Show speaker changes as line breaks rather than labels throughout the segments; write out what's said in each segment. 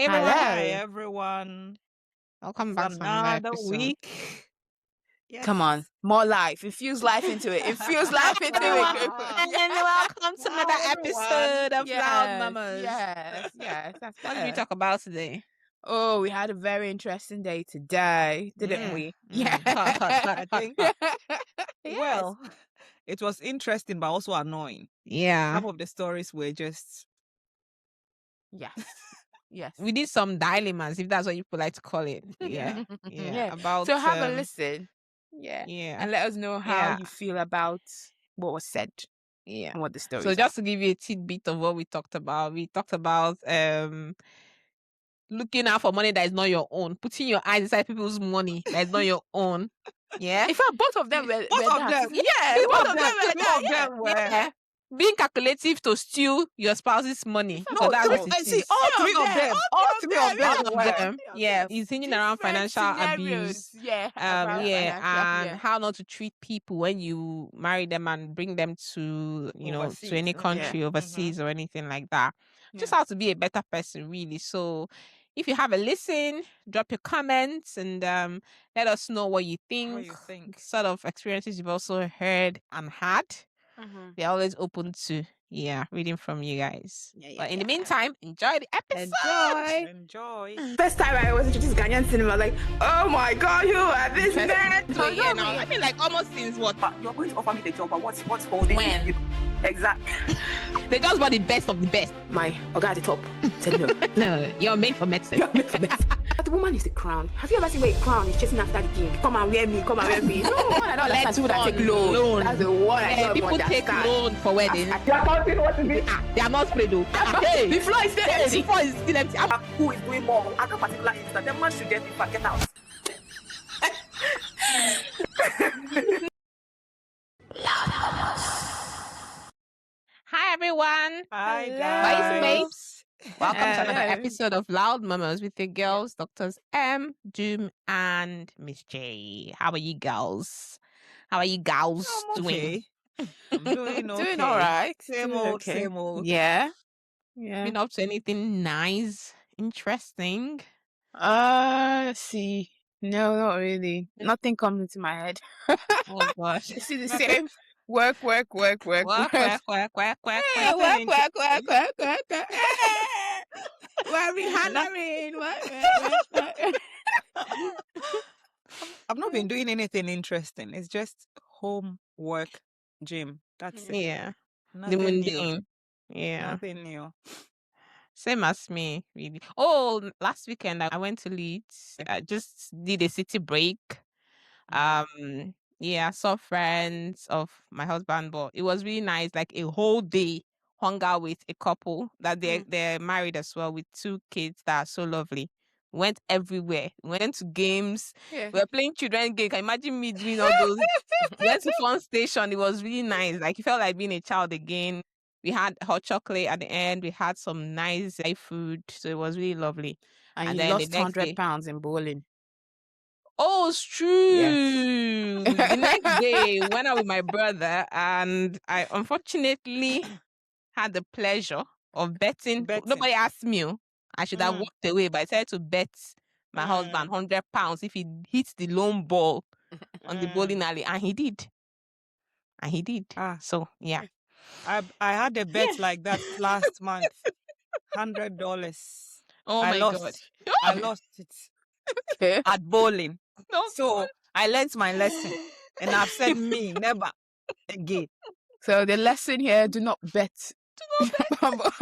everyone.
Hi, everyone.
Welcome
It's
back to another
another
episode.
week. Yes.
Come on, more life. Infuse life into it. Infuse life into
Everyone,
it.
and welcome to another
everyone.
episode of Loud
Yes,
Mamas.
yes. That's
What did we
better.
talk about today?
Oh, we had a very interesting day today, didn't
Mm,
we?
mm.
I think,
Yes.
well, it was interesting, but also annoying.
Yeah.
Some of the stories were just,
Yes.
We did some dilemmas, if that's what you like to call it. Yeah.
Yeah.
About
So have a listen. Yeah.
Yeah.
And let us know how
Yeah.
you feel about what was said
Yeah.
and what the story
So
is.
just to give you a tidbit of what we talked about looking out for money that is not your own, putting your eyes inside people's money that is not your own. Yeah.
In fact, both of them were
both of
that.
them.
Yeah,
Two
both
of
of them were
two
that.
of them were.
Yeah. Being calculative to steal your spouse's money.
No,
that's what it
see,
is.
all
Three
three
of
of
them.
them. All three of them
All of
were.
them. Yeah. It's hinging around
Different
financial
scenarios.
abuse.
Yeah.
And how not to treat people when you marry them and bring them to,
Overseas.
to any country
Yeah.
overseas or anything like that. Just
Yeah.
how to be a better person, really. So if you have a listen, drop your comments and let us know what you think.
What you think.
Sort of experiences you've also heard and had. We're always open to reading from you guys. But in the meantime, enjoy the episode.
Enjoy.
First time I was introduced to Ghanaian cinema, like, oh my God, you are this man.
So now I mean, like almost since what?
But you're going to offer me the job, but what's holding
When?
you? Exactly.
They just want the best of the best.
My Oga at the top said no.
No, you're made for medicine.
The woman is the crown. Have you ever seen where a crown is chasing after the king? Come and wear me, come and wear me. No, I don't understand people that take loan. That's the one I don't
People take
understand.
loan for weddings.
You're counting what is it?
They are not spread though. Hey,
The floor is still empty.
the floor is still empty.
Who is doing more? At that particular instant, the man should get it back. Get out.
Hi everyone.
Hi,
Hello.
guys.
Mates. Welcome to another
Hello.
episode of Loud Mamas with your girls, Doctors M, Doom, and Miss J. How are you girls? How are you gals
I'm
doing?
okay. I'm doing okay.
Doing all right.
Same
Doing
old,
okay.
same old.
Yeah.
Been up to anything nice, interesting?
Let's see. No, not really. Nothing comes into my head.
Oh gosh.
You see the same work.
Work.
Hey,
Nothing
work. Worry, hollering. Work.
I've not been doing anything interesting. It's just home, work, gym. That's it.
Yeah. The
Nothing new.
mundane. Yeah.
Nothing new.
Same as me, really. Oh, last weekend I went to Leeds. I just did a city break. I saw friends of my husband, but it was really nice. Like a whole day hung out with a couple that they're married as well with 2 kids that are so lovely. Went everywhere. Went to games.
Yeah.
We were playing children game. Can you imagine me doing all those? Went to fun station. It was really nice. Like it felt like being a child again. We had hot chocolate at the end. We had some nice food. So it was really lovely.
And you
then the
lost
next
100
day-
pounds in bowling.
Oh, it's true. The next day, went out with my brother, and I unfortunately had the pleasure of betting. Nobody asked me. I should have walked away, but I decided to bet my husband 100 pounds if he hits the lone ball on the bowling alley, and he did. So yeah,
I had a bet like that last month. $100.
oh
I
my
lost.
god.
I lost it
Okay.
at bowling.
No,
So I learned my lesson, and I've said me never again.
So the lesson here: do not bet.
do not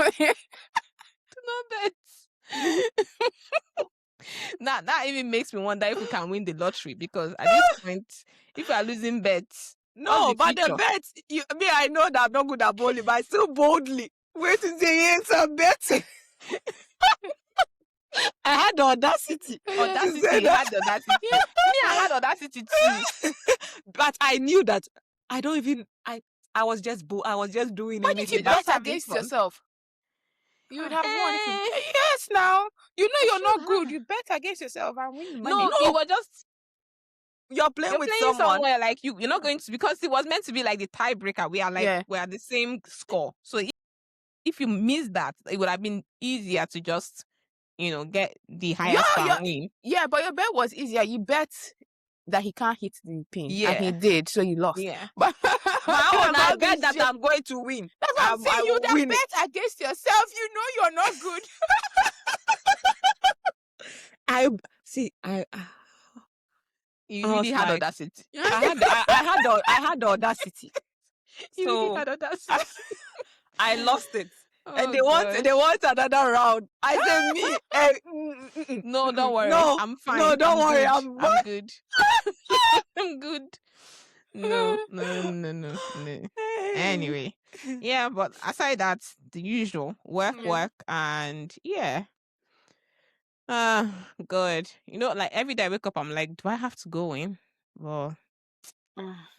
bet. Now that even makes me wonder if we can win the lottery, because at this point, if we are losing bets,
No,
what's the
but the
future?
bet, I know that I'm not good at bowling, but I still boldly wait to say yes, I'm betting. I had the audacity.
Audacity,
say
you
that.
had the audacity. Me, I had audacity too.
But I knew that I don't even. I was just doing
Why did
anything.
you
That's
bet
having
against
fun.
yourself? You would have won if you...
Eh.
Yes, now. You know you're not
should
good. You bet against yourself and win the money.
No,
No.
it was just
You're playing
you're
with
playing
someone.
somewhere like you're not going to, because it was meant to be like the tiebreaker. We are like
Yeah.
we're at the same score. So if you miss that, it would have been easier to just get the highest and win.
Yeah, but your bet was easier. You bet that he can't hit the pin.
Yeah.
And he did, so you lost.
Yeah.
But
My own, I
about
bet
this
that I'm going to win.
That's what I'm saying.
I
You
will
that
win it.
bet against yourself. You know you're not good.
You
I was
really had
like-
audacity.
I had the audacity.
You really
So
had audacity.
I lost it. And they
gosh.
want another round. I said, me.
No, don't worry.
No,
I'm fine.
no, don't worry,
Good.
I'm
I'm good. I'm good. No. Anyway, yeah, but aside that, the usual work, and yeah. Good. Like every day I wake up, I'm like, do I have to go in? Well,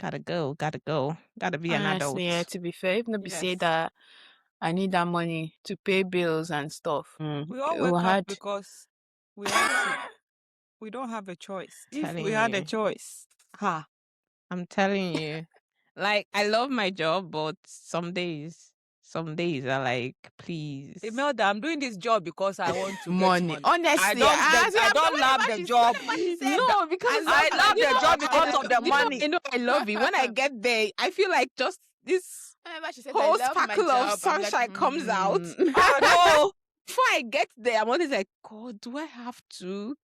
gotta go. Gotta be an adult.
Honestly, yeah, to be fair, if not be say
Yes.
that I need that money to pay bills and stuff.
We all
It
wake
will
up
hard.
because we have to. We don't have a choice. If
Telling
we had a
you.
choice,
I'm telling you. Like, I love my job, but some days are like, please.
Imelda, I'm doing this job because I want to
Money.
get money.
Honestly,
I don't love the job.
No, because
I love the job because of the money.
I love it. When I get there, I feel like just this
Whenever she says
whole
I love my
sparkle
job,
of
I'm like,
sunshine comes out.
No.
Before I get there, I'm always like, God, do I have to?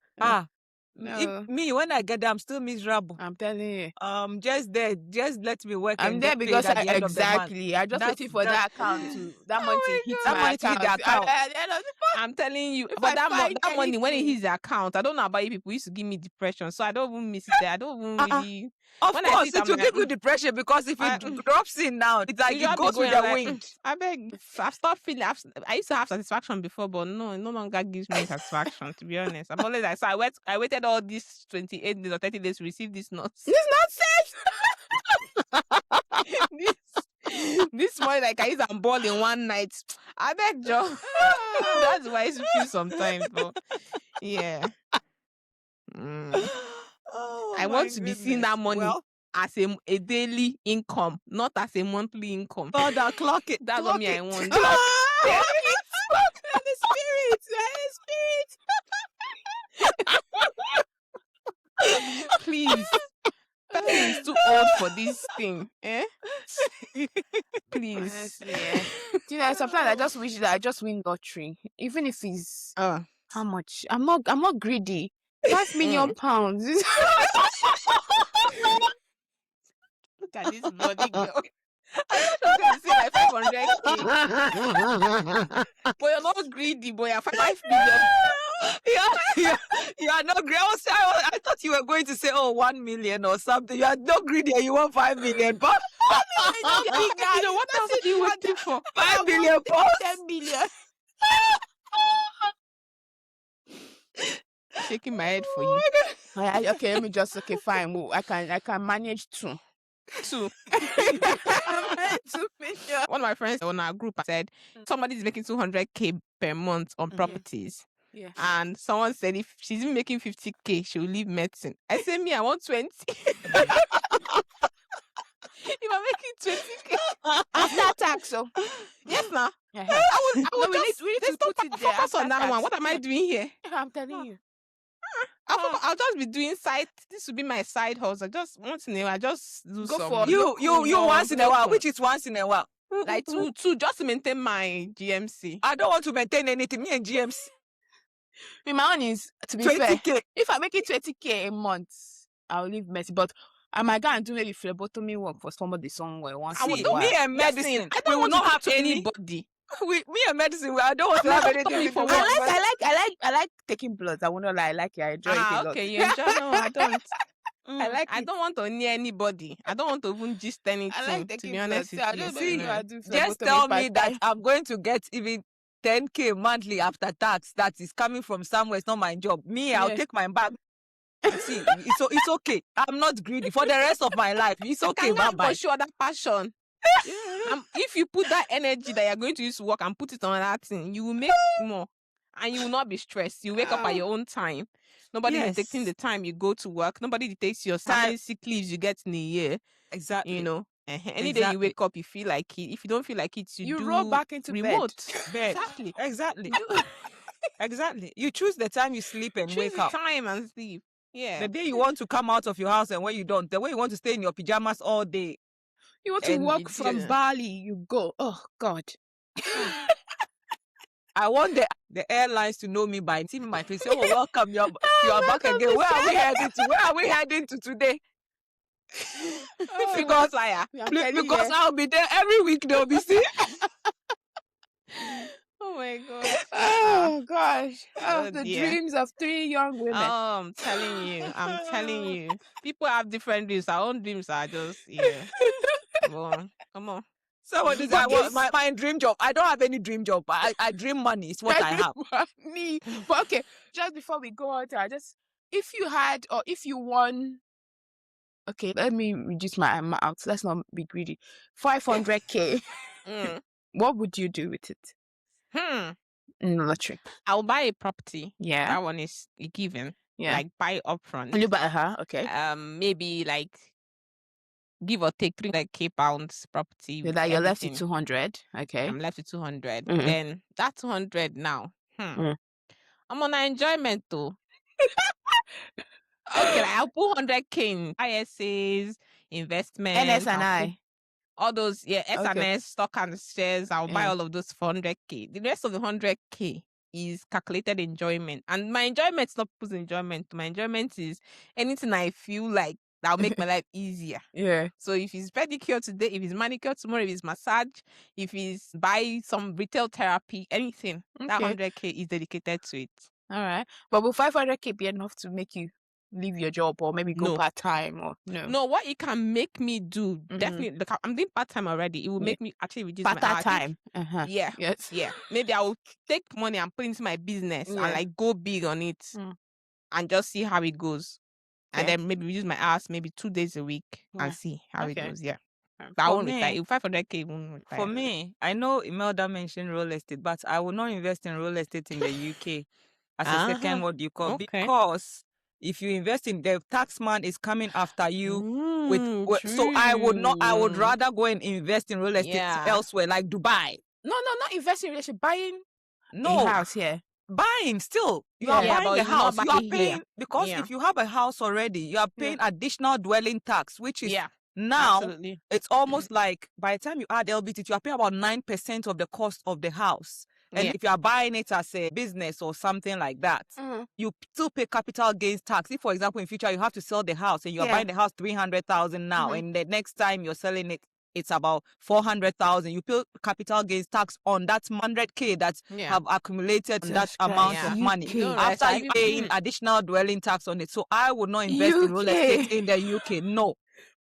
No.
Me, when I get there, I'm still miserable.
I'm telling you.
Just let me work.
I'm
and
there
get paid
because
at the end of the month.
exactly. I just
That's-
waiting for that account to that
Oh
money
my
to hit
God.
my
That money to hit the account.
At the end of the month,
I'm telling you,
If
but
I
that
find
money when it
anything-
hits the account, I don't know about you people. It used to give me depression, so I don't even miss it there. I don't even really.
Of
When I
course,
see it,
it
I'm
will
like,
give you depression because if
I-
it drops in now, it's like
usually
it goes
going
with the
like,
wind.
I beg. I've stopped feeling. I used to have satisfaction before, but no, it no longer gives me satisfaction. To be honest, I'm always like, so I waited all these 28 days or 30 days to receive this notes. This morning, like I used to ball in one night. I beg, Joe. That's why it feels sometimes, but yeah.
Oh,
I
my
want to be seeing that
goodness.
money
Well,
as a daily income, not as a monthly income.
Father, clock it.
That's what me I want.
the spirit.
Please. Person is too old for this thing. Please.
Honestly, yeah. Do you know, sometimes I just wish that I just win lottery, even if it's how much. I'm not greedy. 5 million pounds.
Look at this bloody girl. I thought she was going to say like 500K. But you're not greedy, boy. You're 5 million.
You are not greedy. I thought you were going to say, 1 million or something. You are not greedy and you want 5 million. But
You know, what else are you waiting for?
5 million pounds.
10 million.
Shaking my head for you.
Okay, let me just fine. Well, I can manage 2.
2.
2 million.
One of my friends on our group said somebody's making 200K per month on properties.
Yeah.
And someone said if she's even making 50K, she will leave medicine. I said, me, I want 20. If I'm making 20K
After tax, so
yes, now.
yeah.
I would
No, we
just
need to
let's
put
not
it there
focus on
after
that one.
tax.
What am I doing here?
I'm telling you.
I'll just be doing side. This will be my side hustle. Just once in a while, I just do
Go
some.
for
You once in a while, which is once in a while.
like two just to maintain my GMC.
I don't want to maintain anything. Me and GMC.
My own is, to be fair,
20K.
if I make it 20K a month, I'll leave Messi. But I might go and do maybe phlebotomy work for somebody somewhere once
I
in
would
a
don't
while.
Me and
Listen,
medicine.
I
We
don't
will
want
not
to
have
talk to
any.
anybody.
Me and medicine. I don't want to have anything to do with
I like taking blood. I won't lie. I like it. I enjoy it a lot.
Okay, you enjoy. No, I don't.
I like
I
it.
don't want to near anybody. I don't want to even gist anything.
I like
To
taking
be
blood.
honest
See,
with
I
you.
don't know
See,
if I do
Just
phlebotomy
tell me that
part-time.
I'm going to get even 10K monthly after tax that is coming from somewhere. It's not my job. Me, I'll
Yeah.
take my bag. See, it's okay. I'm not greedy for the rest of my life. It's okay.
Can
Bye
for
bye.
sure that passion. If you put that energy that you're going to use to work and put it on that thing, you will make more, and you will not be stressed. You wake up at your own time. Nobody
Yes.
dictating the time you go to work. Nobody dictates your how many sick leaves you get in a year.
Exactly.
You know, any day you
Exactly.
wake up, you feel like it. If you don't feel like it,
You
do
roll back into bed.
remote.
Bed.
Exactly.
Exactly. Exactly. You choose the time you sleep and
Choose
wake up.
time and sleep. Yeah.
The day you want to come out of your house and when you don't. The way you want to stay in your pajamas all day.
You want to
And
walk
it's
from
just-
Bali, you go. Oh God.
I want the airlines to know me by seeing my face. Say, oh, welcome. You are back again. Where are we heading to? Where are we heading to today?
Because flyer.
I'm telling you,
Because I'll be there every week. They'll be seeing.
Oh my God.
oh gosh.
Oh,
the
dear.
dreams of 3 young women.
Oh, I'm telling you. I'm telling you. People have different dreams. Our own dreams are just, yeah. Well, come on.
Somebody said, I want my dream job. I don't have any dream job. I dream money. It's what I have.
Me. But okay, just before we go on, if you had or if you won, okay, let me reduce my amount. Let's not be greedy. 500K. What would you do with it? In the lottery.
I'll buy a property.
Yeah.
That one is a given.
Yeah.
Like buy upfront.
You buy her, okay.
Maybe like give or take 300K pounds property.
So
with
that you're left with
everything.
200. Okay.
I'm left with 200.
Mhm.
Then that 200 now.
Mm.
I'm on an enjoyment though. Okay, like I'll put 100K in ISAs, investments.
NS&I.
All those, S&S,
Okay.
stock and shares. I'll buy
Yeah.
all of those for 100K. The rest of the 100K is calculated enjoyment. And my enjoyment is not people's enjoyment. My enjoyment is anything I feel like that'll make my life easier.
Yeah.
So if it's pedicure today, if it's manicure tomorrow, if it's massage, if it's buy some retail therapy, anything, that
Okay.
100K is dedicated to it.
All right. But will 500K be enough to make you leave your job or maybe go
No.
part-time or no?
No, what it can make me do, definitely, look, I'm doing part-time already. It will make me actually reduce my hours.
Part-time.
Yeah.
Yes.
Yeah. Maybe I will take money and put into my business and
Yeah.
like go big on it and just see how it goes. And
Okay.
then maybe reduce my hours maybe 2 days a week
Yeah.
and see how it
Okay.
goes. Yeah. But I
For
won't retire.
me-
If 500K won't retire.
For me, I know Imelda mentioned real estate, but I will not invest in real estate in the UK as a second what you call
Okay.
because if you invest in the tax man is coming after you so I would rather go and invest in real estate elsewhere like Dubai.
No, not investing in relationship, buying
No,
a house here.
buying still. You
Yeah.
are
Yeah,
buying
but
the
you not
house. You are
buy here.
paying because
Yeah.
if you have a house already, you are paying additional dwelling tax, which is now
Absolutely.
it's almost like by the time you add LBT, you are paying about 9% of the cost of the house. And if you are buying it as a business or something like that, you still pay capital gains tax. If, for example, in future you have to sell the house and you are buying the house 300,000 now, and the next time you're selling it, it's about 400,000. You pay capital gains tax on that 100K that have accumulated that amount of money after you paying additional dwelling tax on it. So I would not invest in real estate in the UK. No.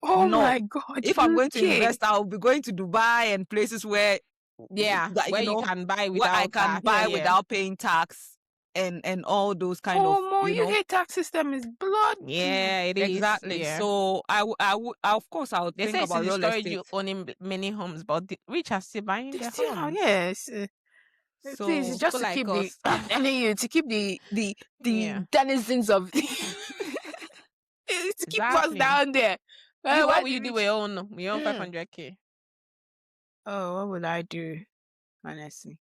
Oh
No.
my God.
If I'm going to invest, I'll be going to Dubai and places where
where you can buy without
where I can
tax.
buy
Yeah.
without paying tax and all those kind of
you hate tax system is blood.
Yeah, it is.
exactly.
Yeah.
So I of course I would
They
think
say it's
about
in the
real
storage
estate.
you owning many homes, but the rich are still buying their
Still,
homes.
yes.
So
Please, it's just
people
to
like
keep
us.
I'm telling you, to keep the
Yeah.
denizens of to keep us
Exactly.
down there.
What will you do? We own 500K.
Oh, what would I do? Honestly.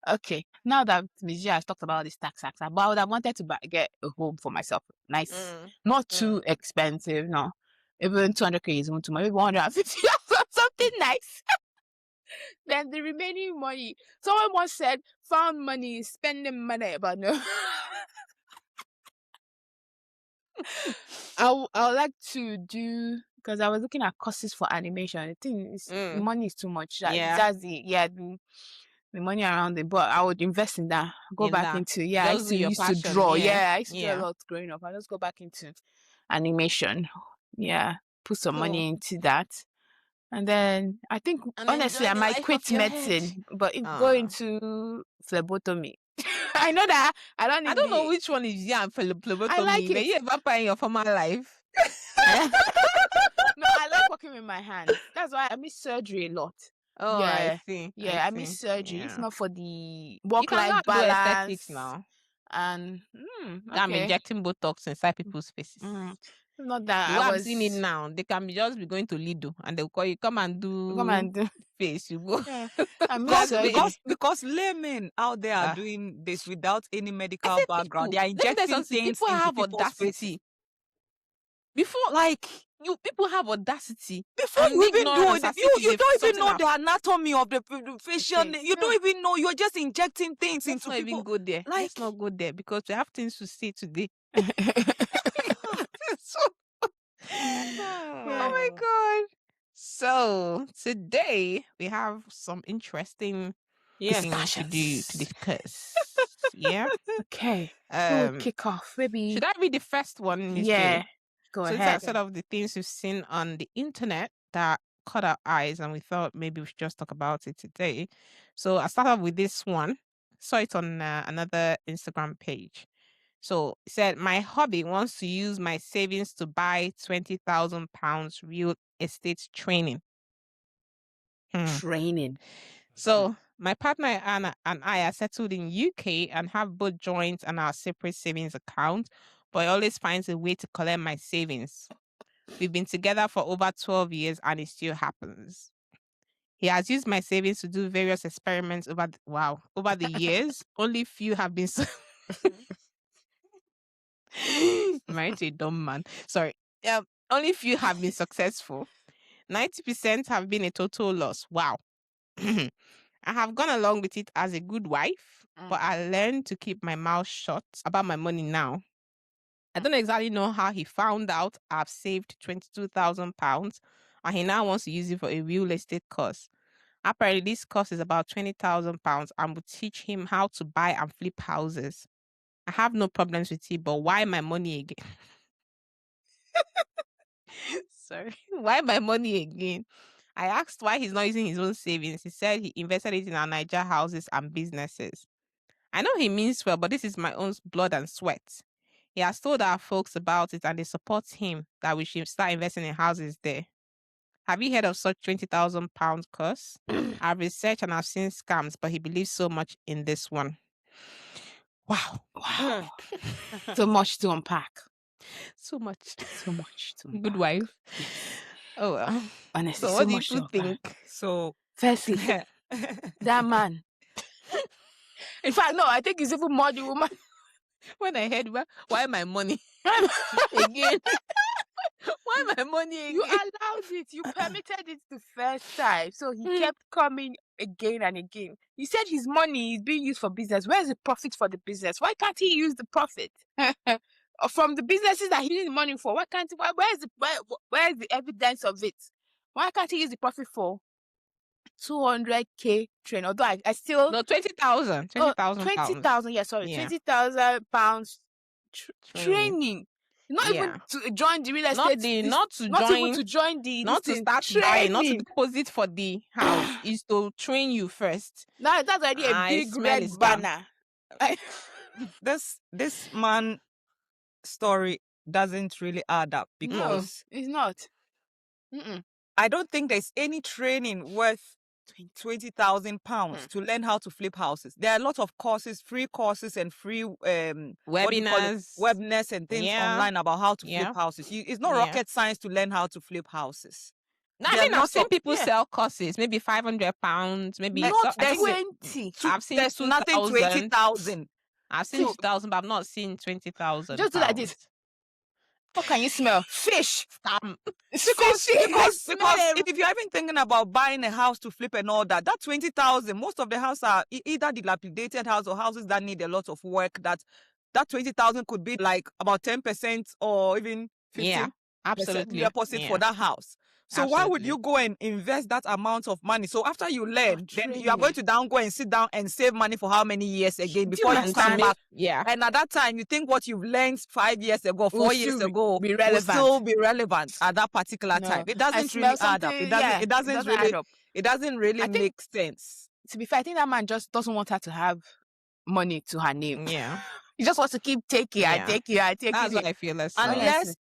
Okay, now that Ms. G has talked about this tax, but I would have wanted to get a home for myself. Nice. Not too expensive, no. Even 200K is even too much. Maybe 150 something nice. Then the remaining money. Someone once said, found money is spending money, but no. I would like to do, because I was looking at courses for animation. I think money is too much. That's the money around it, but I would invest in that. Go back into I used to draw. I used to do a lot growing up. I just go back into animation. Yeah, put some money into that, and then I think honestly I might quit medicine, but go into phlebotomy. I know that I don't
know which one is phlebotomy.
I like it.
Were you ever in your former life?
No, I like working with my hands. That's why I miss surgery a lot.
Oh,
yeah.
I see.
Yeah, I miss surgery.
Yeah.
It's not for the
You can
work-life
go and do
balance
aesthetics now.
and
I'm injecting Botox inside people's faces.
Not that
The way
I
I'm
was
seeing it now, they can just be going to Lido and they'll call you, come and do face. You go.
Yeah. I'm
because laymen out there are doing this without any medical background. They are injecting things
people
into
have
people's
audacity.
faces.
Before,
like
people have audacity.
Before you even do it, you don't even know the anatomy of the facial. You don't even know. You're just injecting things into people.
Let's not even go there. Let's not go there because we have things to say today. Oh my God. So today we have some interesting things to discuss. Yeah.
Okay. We'll kick off. Maybe.
Should I read the first one, Miss
Yeah.
J?
Go
So
ahead.
these are sort of the things we've seen on the internet that caught our eyes, and we thought maybe we should just talk about it today. So I started with this one. Saw it on another Instagram page. So it said, my hubby wants to use my savings to buy £20,000 real estate training.
Training.
So my partner and I are settled in UK and have both joint and our separate savings account, but he always finds a way to collect my savings. We've been together for over 12 years and it still happens. He has used my savings to do various experiments over the years. Only few have been married to a dumb man. Sorry. Only few have been successful. 90% have been a total loss. Wow. I have gone along with it as a good wife, but I learned to keep my mouth shut about my money now. I don't exactly know how he found out I've saved £22,000 and he now wants to use it for a real estate course. Apparently, this course is about £20,000 and will teach him how to buy and flip houses. I have no problems with it, but why my money again? Sorry. Why my money again? I asked why he's not using his own savings. He said he invested it in our Niger houses and businesses. I know he means well, but this is my own blood and sweat. He has told our folks about it and they support him that we should start investing in houses there. Have you heard of such £20,000 course? I've researched and I've seen scams, but he believes so much in this one. Wow.
So much to unpack.
So much to
unpack.
Good wife.
Yes.
Oh well.
Honestly,
so what do you think?
So
firstly, that man. In fact, no, I think he's even more the woman.
When I heard why my money again? Why my money again?
You allowed it. You permitted it the first time. So he kept coming again and again. You said his money is being used for business. Where's the profit for the business? Why can't he use the profit from the businesses that he needs the money for? Why can't he? Where's the evidence of it? Why can't he use the profit for 200k train? Although I still
20,000.
20,000. Yeah, sorry, £20,000 training. Not even to join the real estate. Not even to join the.
Not to start buying. Not to deposit for the house. Is to train you first.
That's already a big red banner.
This man story doesn't really add up because
it's not.
I don't think there's any training worth £20,000 to learn how to flip houses. There are a lot of courses, free courses and free webinars and things online about how to flip houses. It's not rocket science to learn how to flip houses.
I've seen people sell courses, maybe £500, maybe
not 20.
I've seen
there's nothing 20,000.
I've seen 2,000, but I've not seen 20,000.
Just do like this. What can you smell? Fish.
Because if you're even thinking about buying a house to flip and all that 20,000, most of the houses are either dilapidated houses or houses that need a lot of work. That 20,000 could be like about 10% or even 15% deposit for that house. So why would you go and invest that amount of money? So after you learn, then you are going to go and sit down and save money for how many years again before you come back?
Yeah.
And at that time, you think what you've learned 5 years ago, 4 years ago will still be relevant at that particular time. It doesn't really add up. It doesn't really make sense.
To be fair, I think that man just doesn't want her to have money to her name.
Yeah.
He just wants to keep taking and taking and taking.
That's what I feel.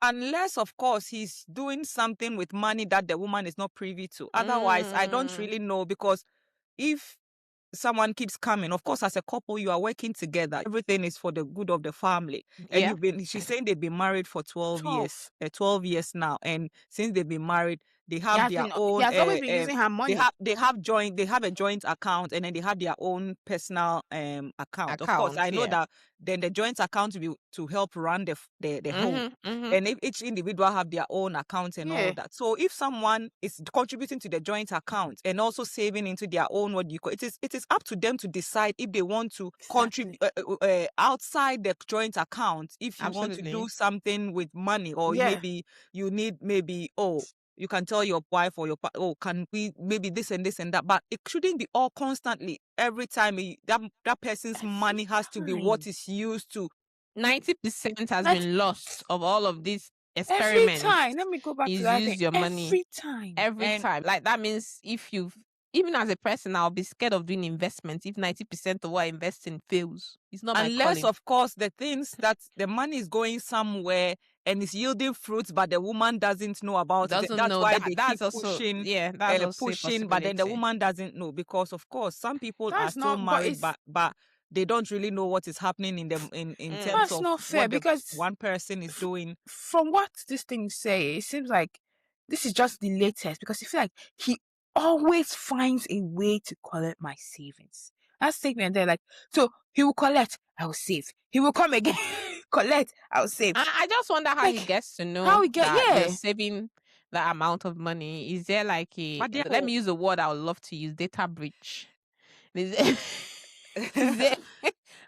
Unless, of course, he's doing something with money that the woman is not privy to. Otherwise, I don't really know, because if someone keeps coming, of course, as a couple, you are working together. Everything is for the good of the family. And she's saying they've been married for 12 years, 12 years now. And since they've been married, they have their own.
He has always been using her money.
They have a joint account, and then they have their own personal account. Of course, I know that then the joint account will be to help run the home, and if each individual have their own account and all of that. So if someone is contributing to the joint account and also saving into their own, what do you call it? It is up to them to decide if they want to contribute outside the joint account. If you want to do something with money, or maybe you need you can tell your wife or your can we maybe this and this and that, but it shouldn't be all constantly every time that person's money has to be what is used to.
90% has been lost of all of these experiments.
Every time, let me go back to that.
Use your money every time. Like that means if even as a person, I'll be scared of doing investments if 90% of what I invest in fails. It's not
unless, my calling. Of course, the things that the money is going somewhere and it's yielding fruits, but the woman doesn't know about it. That's why they keep pushing.
Yeah, that's
pushing, but then the woman doesn't know, because of course some people are still married, but they don't really know what is happening in them in terms of
not fair,
what
because
one person is doing.
From what these things say, it seems like this is just the latest, because I feel like he always finds a way to collect my savings. That statement there, like, so he will collect, I will save. He will come again, collect, I will save.
I just wonder how he gets to know how you're saving that amount of money. Is there like let me use a word I would love to use, data breach?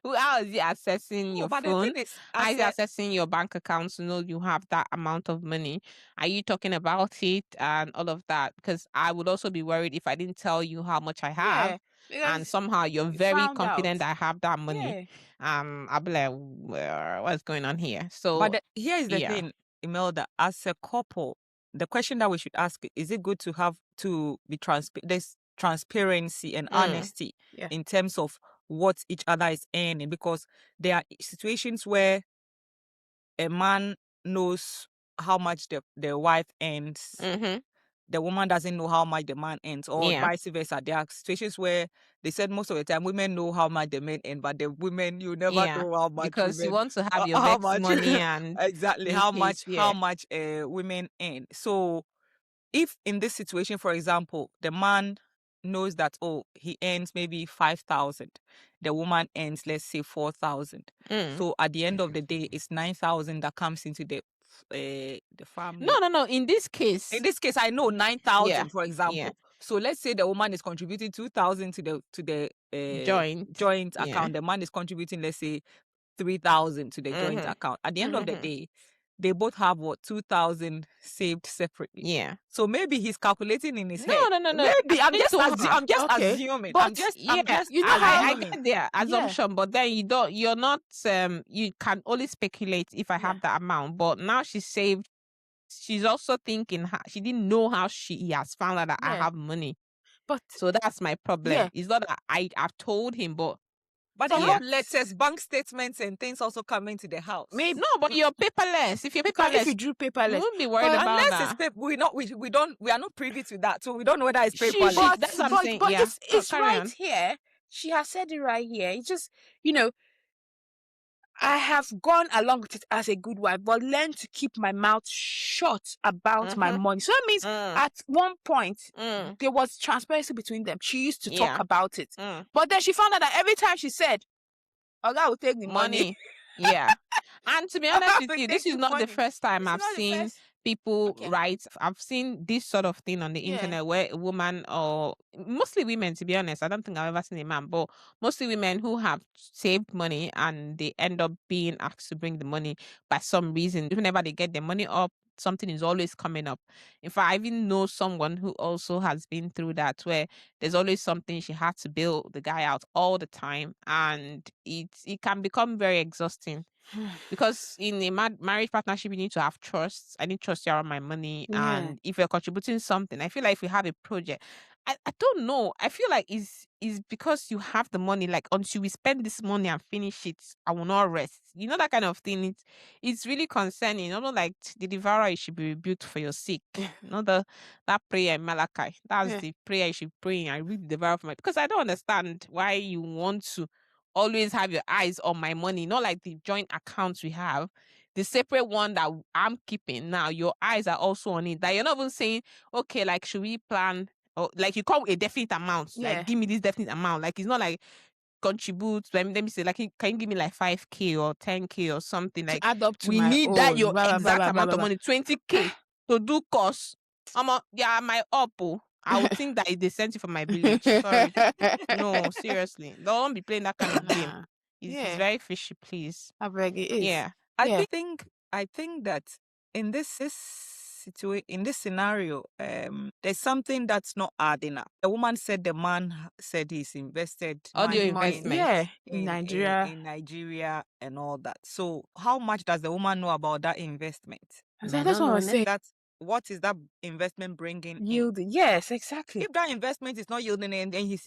How is he accessing your phone? How is he accessing your bank account to know you have that amount of money? Are you talking about it and all of that? Because I would also be worried if I didn't tell you how much I have, and somehow you're very confident I have that money. I'll be like, what's going on here? So,
but here's the thing, Imelda, as a couple, the question that we should ask is it good to have to be there's transparency and honesty in terms of what each other is earning, because there are situations where a man knows how much the wife earns, the woman doesn't know how much the man earns, or vice versa. There are situations where they said most of the time women know how much the men earn, but the women, you never know how much,
because
women,
you want to have your vex money and
exactly how much women earn. So if in this situation, for example, the man knows that he earns maybe 5,000, the woman earns, let's say, 4,000. So at the end of the day, it's 9,000 that comes into the family.
No. In this case,
I know 9,000, for example. So let's say the woman is contributing 2,000 to the joint account. The man is contributing, let's say, 3,000 to the joint account. At the end of the day, they both have 2,000 saved separately.
Yeah.
So maybe he's calculating in his head.
No.
Maybe I'm just assuming.
But I get their assumption, but then you're not. You can only speculate if I have that amount. But now she's saved. She's also thinking she didn't know how he has found out that I have money.
But
so that's my problem. It's not that I've told him, but
they have letters, bank statements, and things also coming to the house.
Maybe no, but you're paperless. If you're paperless,
if you drew paperless,
you won't be worried about
unless
that.
It's we are not privy to that, so we don't know whether it's paperless.
That's what I'm saying.
But it's right here. She has said it right here. It's just, I have gone along with it as a good wife, but learn to keep my mouth shut about my money. So that means at one point, there was transparency between them. She used to talk about it. But then she found out that every time she said, Oga will take the money.
And to be honest with you, this is not the first time I've seen people write. I've seen this sort of thing on the internet where a woman, or mostly women, to be honest, I don't think I've ever seen a man, but mostly women who have saved money and they end up being asked to bring the money by some reason. Whenever they get their money up, something is always coming up. In fact, I even know someone who also has been through that, where there's always something she had to bail the guy out all the time, and it can become very exhausting. Because in a marriage partnership, you need to have trust. I need trust you around my money, and if you're contributing something, I feel like if we have a project, I don't know. I feel like it's is because you have the money. Like, until we spend this money and finish it, I will not rest. You know, that kind of thing. It's really concerning. You know, like the devourer, you should be rebuked for your sake. You know, that prayer in Malachi. That's the prayer you should pray. I read the devourer for my, because I don't understand why you want to always have your eyes on my money. Not like the joint accounts we have. The separate one that I'm keeping now, your eyes are also on it. That you're not even saying, okay, like, should we plan? Or like, you call a definite amount. Like, give me this definite amount. Like, it's not like contribute. Let me say, like, can you give me like 5K or 10K or something? Like,
to add up to
we
my
need that
own,
your
blah, blah,
exact
blah, blah,
amount
blah,
of money, 20K to do course. Yeah, my I would think that they sent you from my village. Sorry. No, seriously. Don't be playing that kind of game. It's very fishy, please.
I beg it is.
Yeah.
I think that in this situation, in this scenario, there's something that's not adding up. The woman said the man said he's invested
Audio
money
investment.
In Nigeria.
in Nigeria and all that. So how much does the woman know about that investment?
That's what I was saying.
What is that investment bringing
Yield?
in?
Yes, exactly.
If that investment is not yielding and he's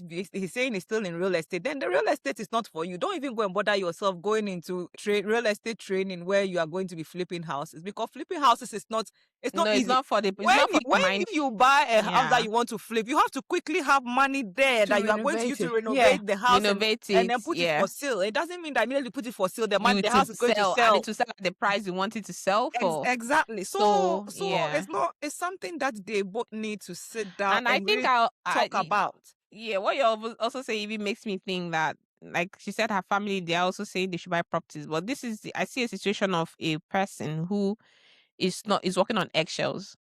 saying it's still in real estate, then the real estate is not for you. Don't even go and bother yourself going into real estate training where you are going to be flipping houses, because flipping houses is not easy.
It's not for the
When you buy a house that you want to flip, you have to quickly have money there that you are going to use to renovate the house and then put it for sale. It doesn't mean that immediately put it for sale, the house is going to sell.
And to sell at the price you want it to sell for.
Exactly. So it's something that they both need to sit down and I think really talk about.
Yeah, what you also say even makes me think that, like she said, her family, they're also saying they should buy properties. But I see a situation of a person who is working on eggshells.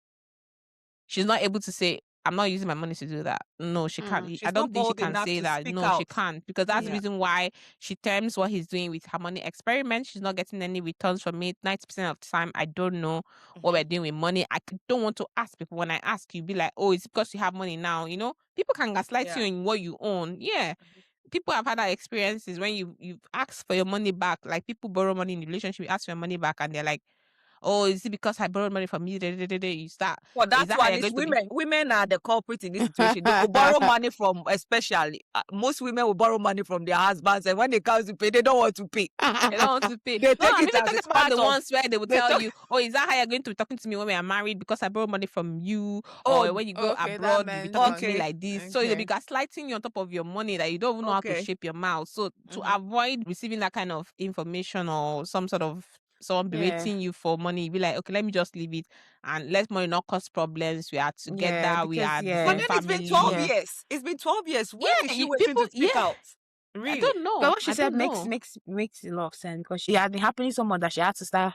She's not able to say, I'm not using my money to do that. No, she can't. I don't think she can say that. No, she can't. Because that's the reason why she terms what he's doing with her money experiment. She's not getting any returns from it. 90% of the time, I don't know what we're doing with money. I don't want to ask people. When I ask you, be like, oh, it's because you have money now. You know, people can gaslight you in what you own. Yeah. People have had that experiences when you've asked for your money back. Like, people borrow money in the relationship, you ask for your money back, and they're like, oh, is it because I borrowed money from you? You start.
Well, that's why women are the culprit in this situation. They will borrow money from, especially most women will borrow money from their husbands, and when they come to pay, they don't want to pay.
They don't want to pay.
They take it as
talking about the ones where they will tell you, oh, is that how you're going to be talking to me when we are married because I borrowed money from you? Or when you go abroad, you'll be talking to me like this. Okay. So they'll be gaslighting you on top of your money that you don't even know how to shape your mouth. So to avoid receiving that kind of information or some sort of someone berating you for money, you be like, okay, let me just leave it and let money not cause problems. We are together. We are the same family.
It's been 12 years. It's been 12 years. When is she waiting to speak out? Really?
I don't know.
But what she said makes a lot of sense, because she had been happening so much that she had to start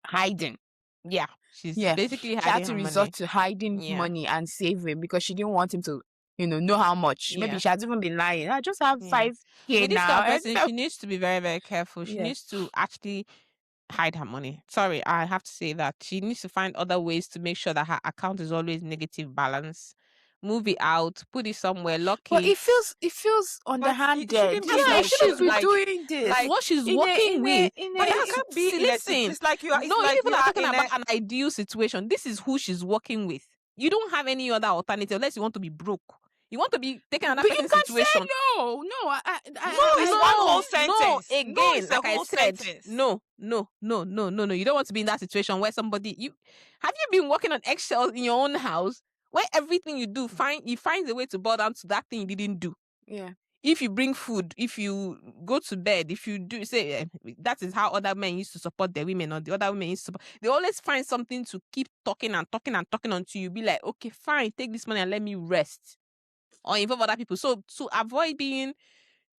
hiding.
Yeah, she's basically hiding.
She had to resort to hiding money and saving because she didn't want him to, know how much. Maybe she has even been lying. I just have 5K
with this
now.
Person, she needs to be very, very careful. She needs to actually hide her money. Sorry, I have to say that. She needs to find other ways to make sure that her account is always negative balance. Move it out, put it somewhere, lock it.
But it feels underhanded.
She shouldn't be
doing this.
Like what she's working with.
But that can't be. Listen, it's like you are.
No, like people are talking about an ideal situation. This is who she's working with. You don't have any other alternative unless you want to be broke. You want to be taking another person's situation.
No,
it's one whole sentence.
No, again, like I said, no. You don't want to be in that situation where have you been working on eggshells in your own house where everything you do, you find a way to boil down to that thing you didn't do.
Yeah.
If you bring food, if you go to bed, if you do say that is how other men used to support their women, or the other women used to support. They always find something to keep talking until you be like, okay, fine, take this money and let me rest. Or involve other people. So to avoid being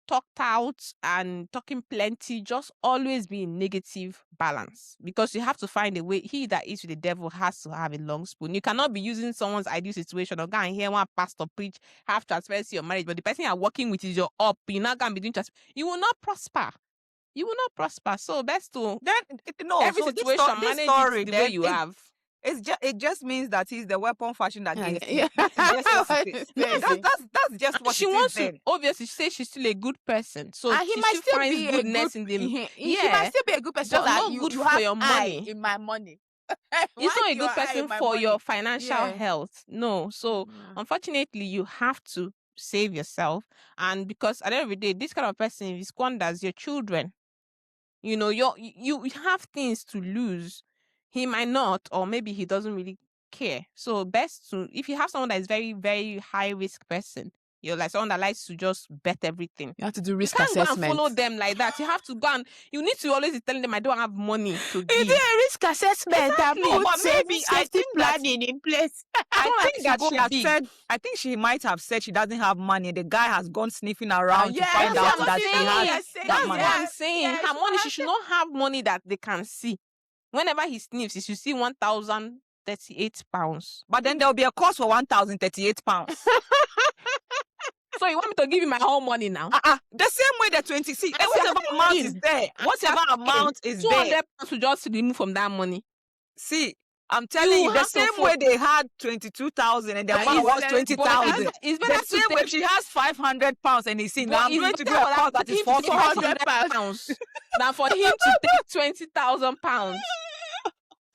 talked out and talking plenty, just always be in negative balance, because you have to find a way. He that eats with the devil has to have a long spoon. You cannot be using someone's ideal situation or go and hear one pastor preach, have transparency or marriage, but the person you're working with is your up. You're not going to be doing transparency. You will not prosper. So best to every situation manage it the way you have.
It just means that he's the weapon fashioned against you. That's just what
she wants to. Obviously, she says she's still a good person, so
he
she
might still
finds
be
goodness in them.
He might still be a good person,
but not good for your money.
In my money.
He's not a good person for your financial health. No. So unfortunately, you have to save yourself. And because at the end of the day, this kind of person, if he squanders your children, you know, you have things to lose. He might not, or maybe he doesn't really care. So best to, if you have someone that is very, very high risk person, you're like someone that likes to just bet everything.
You have to do risk
you can't
assessment.
go and follow them like that. You have to go and you need to always be telling them, I don't have money to give.
You do a risk assessment.
Exactly.
And put
But maybe I
safety
think that
planning in place.
I think that
go
she has
big.
said. I think she might have said she doesn't have money. The guy has gone sniffing around to
yeah,
find
that's
out
what
that
I'm
she
saying.
has
Yes,
that
That's
money.
what I'm saying.
Yes,
Her money,
what
she
I'm
should not have money that they can see. Whenever he sniffs, he should see 1,038 pounds.
But then there will be a cost for 1,038 pounds.
So you want me to give you my whole money now?
The same way the 20. See,
As
whatever
you're
amount
saying,
is there,
as
whatever
you're
amount is
200
there.
pounds to just remove from that money.
See, I'm telling you, the
have to
same way they had 22,000 and the
And
amount
it's
was
better-
20,000.
It's
The
better to
same way
take.
she has 500 pounds and he's saying, now I'm
It's
going to do
better
a
for
cost that is
him to take
400
pounds.
pounds than for him to take 20,000 pounds.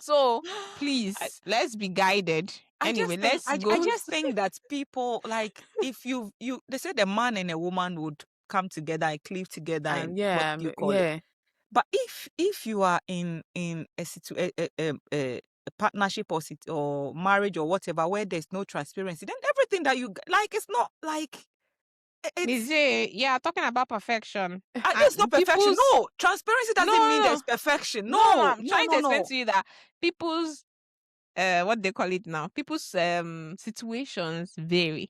So please, let's be guided. Anyway, let's go.
I just think that people, like, if they say the man and a woman would come together and cleave together and what do you call it? But if you are in a partnership or marriage or whatever where there's no transparency, then everything that you like, it's not like
Miss J, yeah, talking about perfection.
it's not perfection. No, transparency doesn't mean there's perfection. No,
I'm trying to explain to you that people's what they call it now, people's situations vary.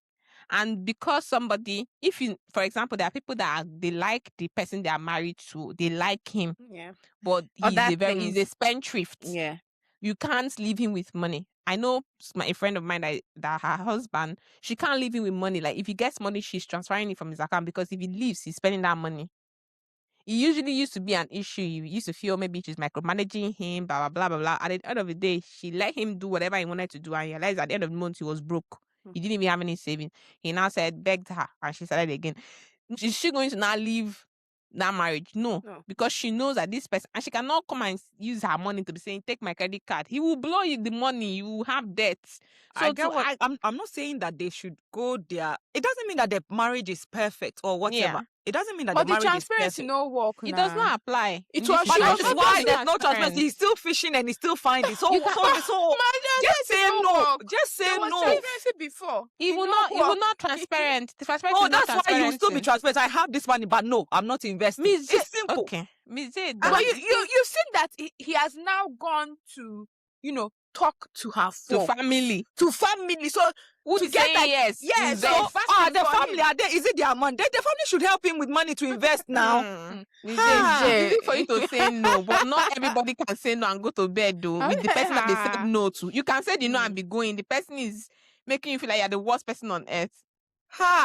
And because somebody, if you, for example, there are people that they like the person they are married to, they like him, but he's a spendthrift.
Yeah.
You can't leave him with money. I know a friend of mine that her husband, she can't leave him with money. Like if he gets money, she's transferring it from his account because if he leaves, he's spending that money. It usually used to be an issue. You used to feel maybe she's micromanaging him, blah, blah, blah, blah, blah. At the end of the day, she let him do whatever he wanted to do and realized at the end of the month he was broke. He didn't even have any savings. He now begged her and she started again. Is she going to now leave that marriage? No, because she knows that this person, and she cannot come and use her money to be saying, take my credit card. He will blow you the money. You will have debts. So
I'm not saying that they should go there. It doesn't mean that the marriage is perfect or whatever.
Yeah.
It doesn't mean that
But
the
the
marriage is
transparency
perfect.
no work.
It does not apply.
It
in
was
this
But
She
that is
situation.
why
It's
there's
not
no transparency.
transparent.
He's still fishing and he's still finding. So,
You can't-
just say no. Just say
There was
no.
transparency before.
He will
no
not
work.
transparent. The transparency
No,
is not
that's why you will still be
transparency.
transparent. I have this money, but no, I'm not investing.
Miss J,
It's simple.
okay. Miss J,
But you've seen that he has now gone to, talk to her
to
folks.
family.
To family. So
Who
to
say
get that,
yes?
yes,
invest.
so fasting
the
for
family
him.
are there. Is it their money? The family should help him with money to invest now.
Miss
Ah.
J, it's easy for you to say no, but not everybody can say no and go to bed though with the person that they said no to. You can say the no and be going. The person is making you feel like you're the worst person on earth.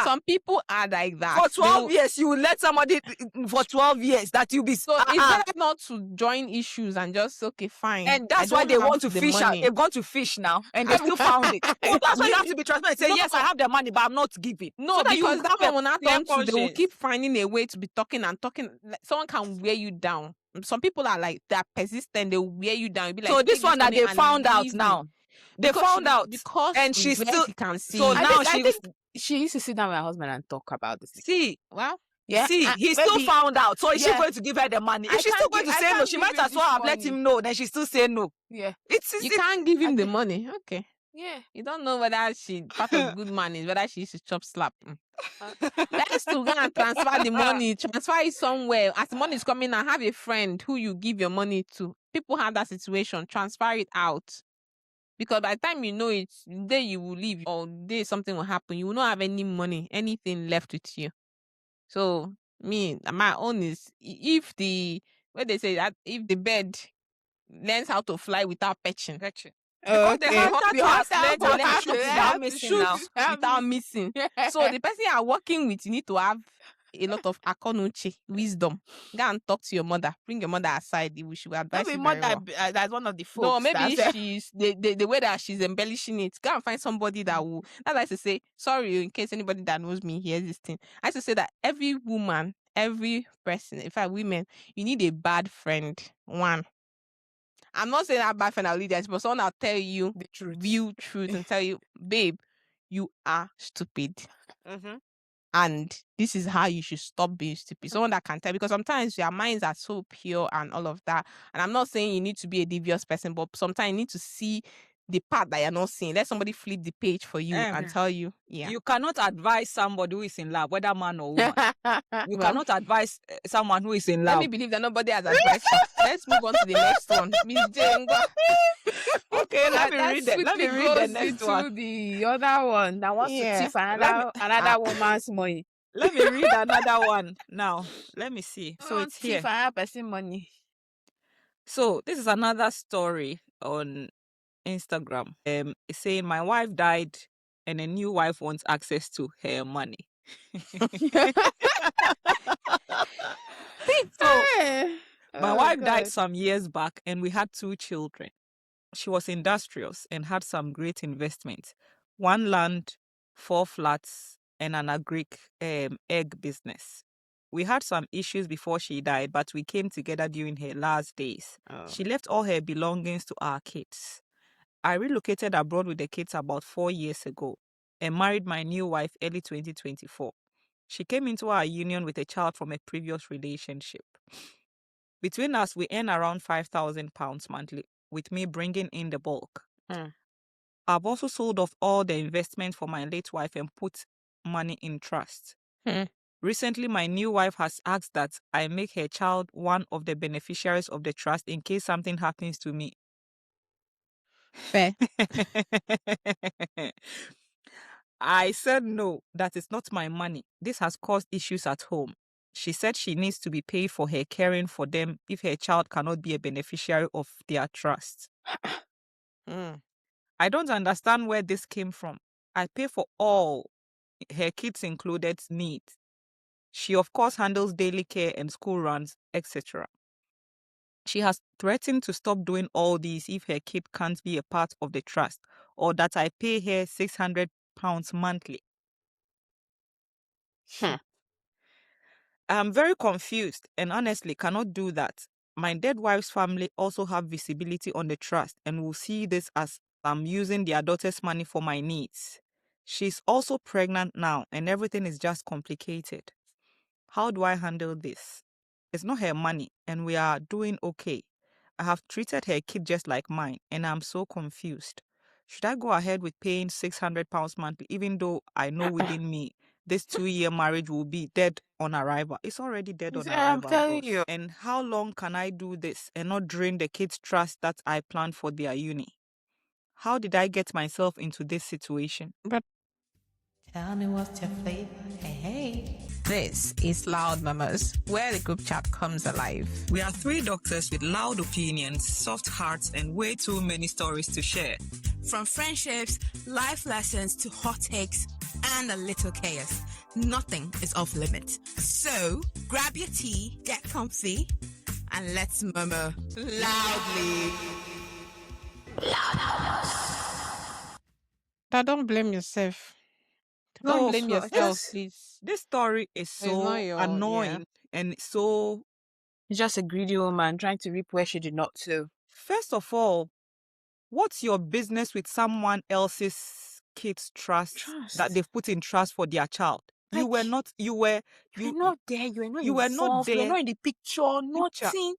Some people are like that.
For 12 years, you will let somebody for 12 years that you be.
So it's better not to join issues and just okay, fine.
And that's why they want to fish out. They've gone to fish now, and they still found it. Oh, that's why you have to be transparent. Say yes, I have the money, but I'm not giving.
No,
so that
because that one will not
clear
turn to. They will
conscience.
keep finding a way to be talking and talking. Like, someone can wear you down. Some people are like that persistent. They will wear you down. You'll be like,
so this one that they found out now. They found out
because
and she still
can see.
So now
I think she used to sit down with her husband and talk about this.
See,
well,
yeah.
See, he still found out. So is she
Yeah.
going to give her the money?
I
If she's still
can't
going to
give- I
say no,
can't
she
give
might
you
as well
this
have let
money.
him know. Then she still say no.
Yeah.
You can't give him the money. Okay.
Yeah.
You don't know whether she part of good man is whether she used to chop slap. Let's to go and transfer the money, transfer it somewhere. As the money is coming and have a friend who you give your money to. People have that situation. Transfer it out. Because by the time you know it, the day you will leave or the day something will happen, you will not have any money, anything left with you. So my own is if the bird learns how to fly without perching.
Because the hunter has learned how to
have
shoot
to
without missing now.
Without missing. So the person you are working with, you need to have a lot of akonuche, wisdom. Go and talk to your mother. Bring your mother aside. She will advise you very well.
That's one of the folks.
No, maybe she's the way that she's embellishing it. Go and find somebody that will. That's why I used to say, sorry, in case anybody that knows me hears this thing. I used to say that every woman, every person, in fact, women, you need a bad friend. One. I'm not saying that bad friend will lead us, but someone will tell you
the truth.
View truth and tell you, babe, you are stupid. And this is how you should stop being stupid. Someone that can tell, because sometimes your minds are so pure and all of that. And I'm not saying you need to be a devious person, but sometimes you need to see the part that you're not seeing. Let somebody flip the page for you and tell you,
You cannot advise somebody who is in love, whether man or woman. You cannot advise someone who is in love.
Let me believe that nobody has advised her. Let's move on to the next one. Miss Jenga.
Okay, let me read the next one.
The other one that wants to thief another woman's money.
Let me read another one now. Let me see. So it's here.
Thief another person's money.
So this is another story on Instagram. It's saying my wife died and a new wife wants access to her money. So my wife died some years back and we had 2 children. She was industrious and had some great investments. 1 land, 4 flats, and an agric egg business. We had some issues before she died, but we came together during her last days. She left all her belongings to our kids. I relocated abroad with the kids about 4 years ago and married my new wife early 2024. She came into our union with a child from a previous relationship. Between us, we earn around £5,000 monthly, with me bringing in the bulk. I've also sold off all the investments for my late wife and put money in trust. Recently, my new wife has asked that I make her child one of the beneficiaries of the trust in case something happens to me.
Fair.
I said no, that is not my money. This has caused issues at home. She said she needs to be paid for her caring for them if her child cannot be a beneficiary of their trust. I don't understand where this came from. I pay for all, her kids included, needs. She, of course, handles daily care and school runs, etc. She has threatened to stop doing all these if her kid can't be a part of the trust, or that I pay her £600 monthly. I'm very confused and honestly cannot do that. My dead wife's family also have visibility on the trust and will see this as I'm using their daughter's money for my needs. She's also pregnant now and everything is just complicated. How do I handle this? It's not her money and we are doing okay. I have treated her kid just like mine and I'm so confused. Should I go ahead with paying £600 monthly even though I know within me this 2-year marriage will be dead on arrival? It's already dead on arrival.
I'm telling you.
And how long can I do this and not drain the kids' trust that I planned for their uni? How did I get myself into this situation?
Tell me what's your flavor. Hey. This is Loud Mamas, where the group chat comes alive.
We are 3 doctors with loud opinions, soft hearts, and way too many stories to share.
From friendships, life lessons to hot takes and a little chaos, nothing is off limits. So grab your tea, get comfy, and let's murmur loudly.
Don't blame yourself. Don't blame yourself, please.
This story is so annoying and so...
Just a greedy woman trying to reap where she did not sow.
First of all, what's your business with someone else's kid's trust that they've put in trust for their child?
Like,
you were not there. You were not there.
You were not in the picture. Nothing.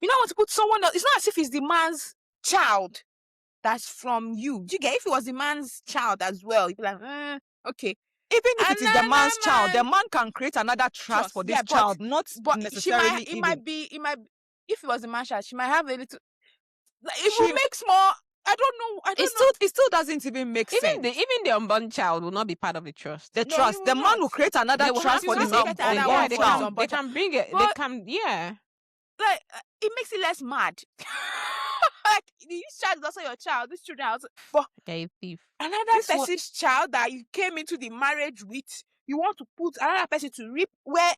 You know what to put someone else. It's not as if it's the man's child that's from you. Do you get? If it was the man's child as well, you'd be like, okay.
Even if it is the man's child, the man can create another trust for this child, not necessarily.
It might be. If it was the man's child, she might have a little. It will make more. I don't know.
It still doesn't even make sense.
Even the unborn child will not be part of the trust.
The man will create another trust for this unborn child.
They can bring it. They can,
Like it makes it less mad. Like this child is also your child. This children are also, but
a thief.
Another person's child that you came into the marriage with, you want to put another person to reap where,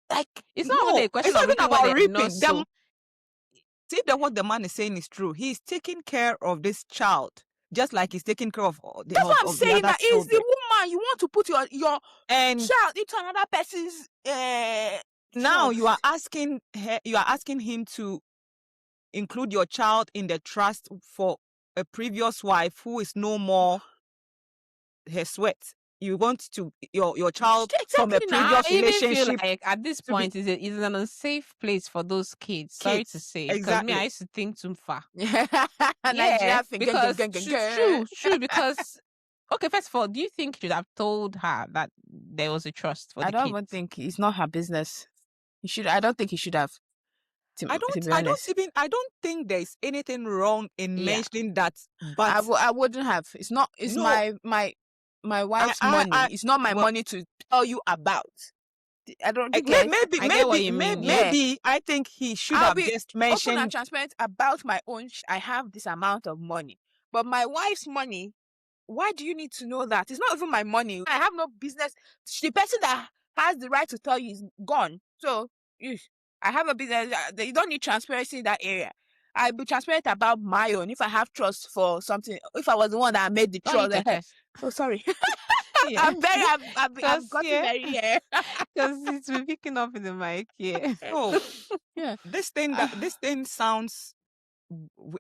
like,
it's not only a question.
It's not even about reaping. See that what the man is saying is true. He's taking care of this child just like he's taking care of the.
That's what I'm saying. That is the woman you want to put your child into another person's.
Now you are asking him to include your child in the trust for a previous wife who is no more her sweat. you want to your child from a previous
I even feel
relationship.
like at this point is an unsafe place for those kids. Sorry to say, because me,
exactly.
I used to think too far.
Nigeria thing,
because true. Because okay, first of all, do you think you should have told her that there was a trust for the
I don't
kids?
even think it's not her business. I don't think he should have.
I don't think there's anything wrong in mentioning that, but
I wouldn't have. It's not. It's
No.
my wife's money. It's not my money to tell you about. I don't think.
Maybe I think he should have just mentioned
open and transparent about my own. I have this amount of money, but my wife's money. Why do you need to know that? It's not even my money. I have no business. The person that has the right to tell you is gone. So I have a business. You don't need transparency in that area. I'll be transparent about my own. If I have trust for something, if I was the one that made the trust. Oh, sorry.
Yeah.
I've gotten very
because it's been picking up in the mic. Yeah.
Oh, yeah. This thing sounds.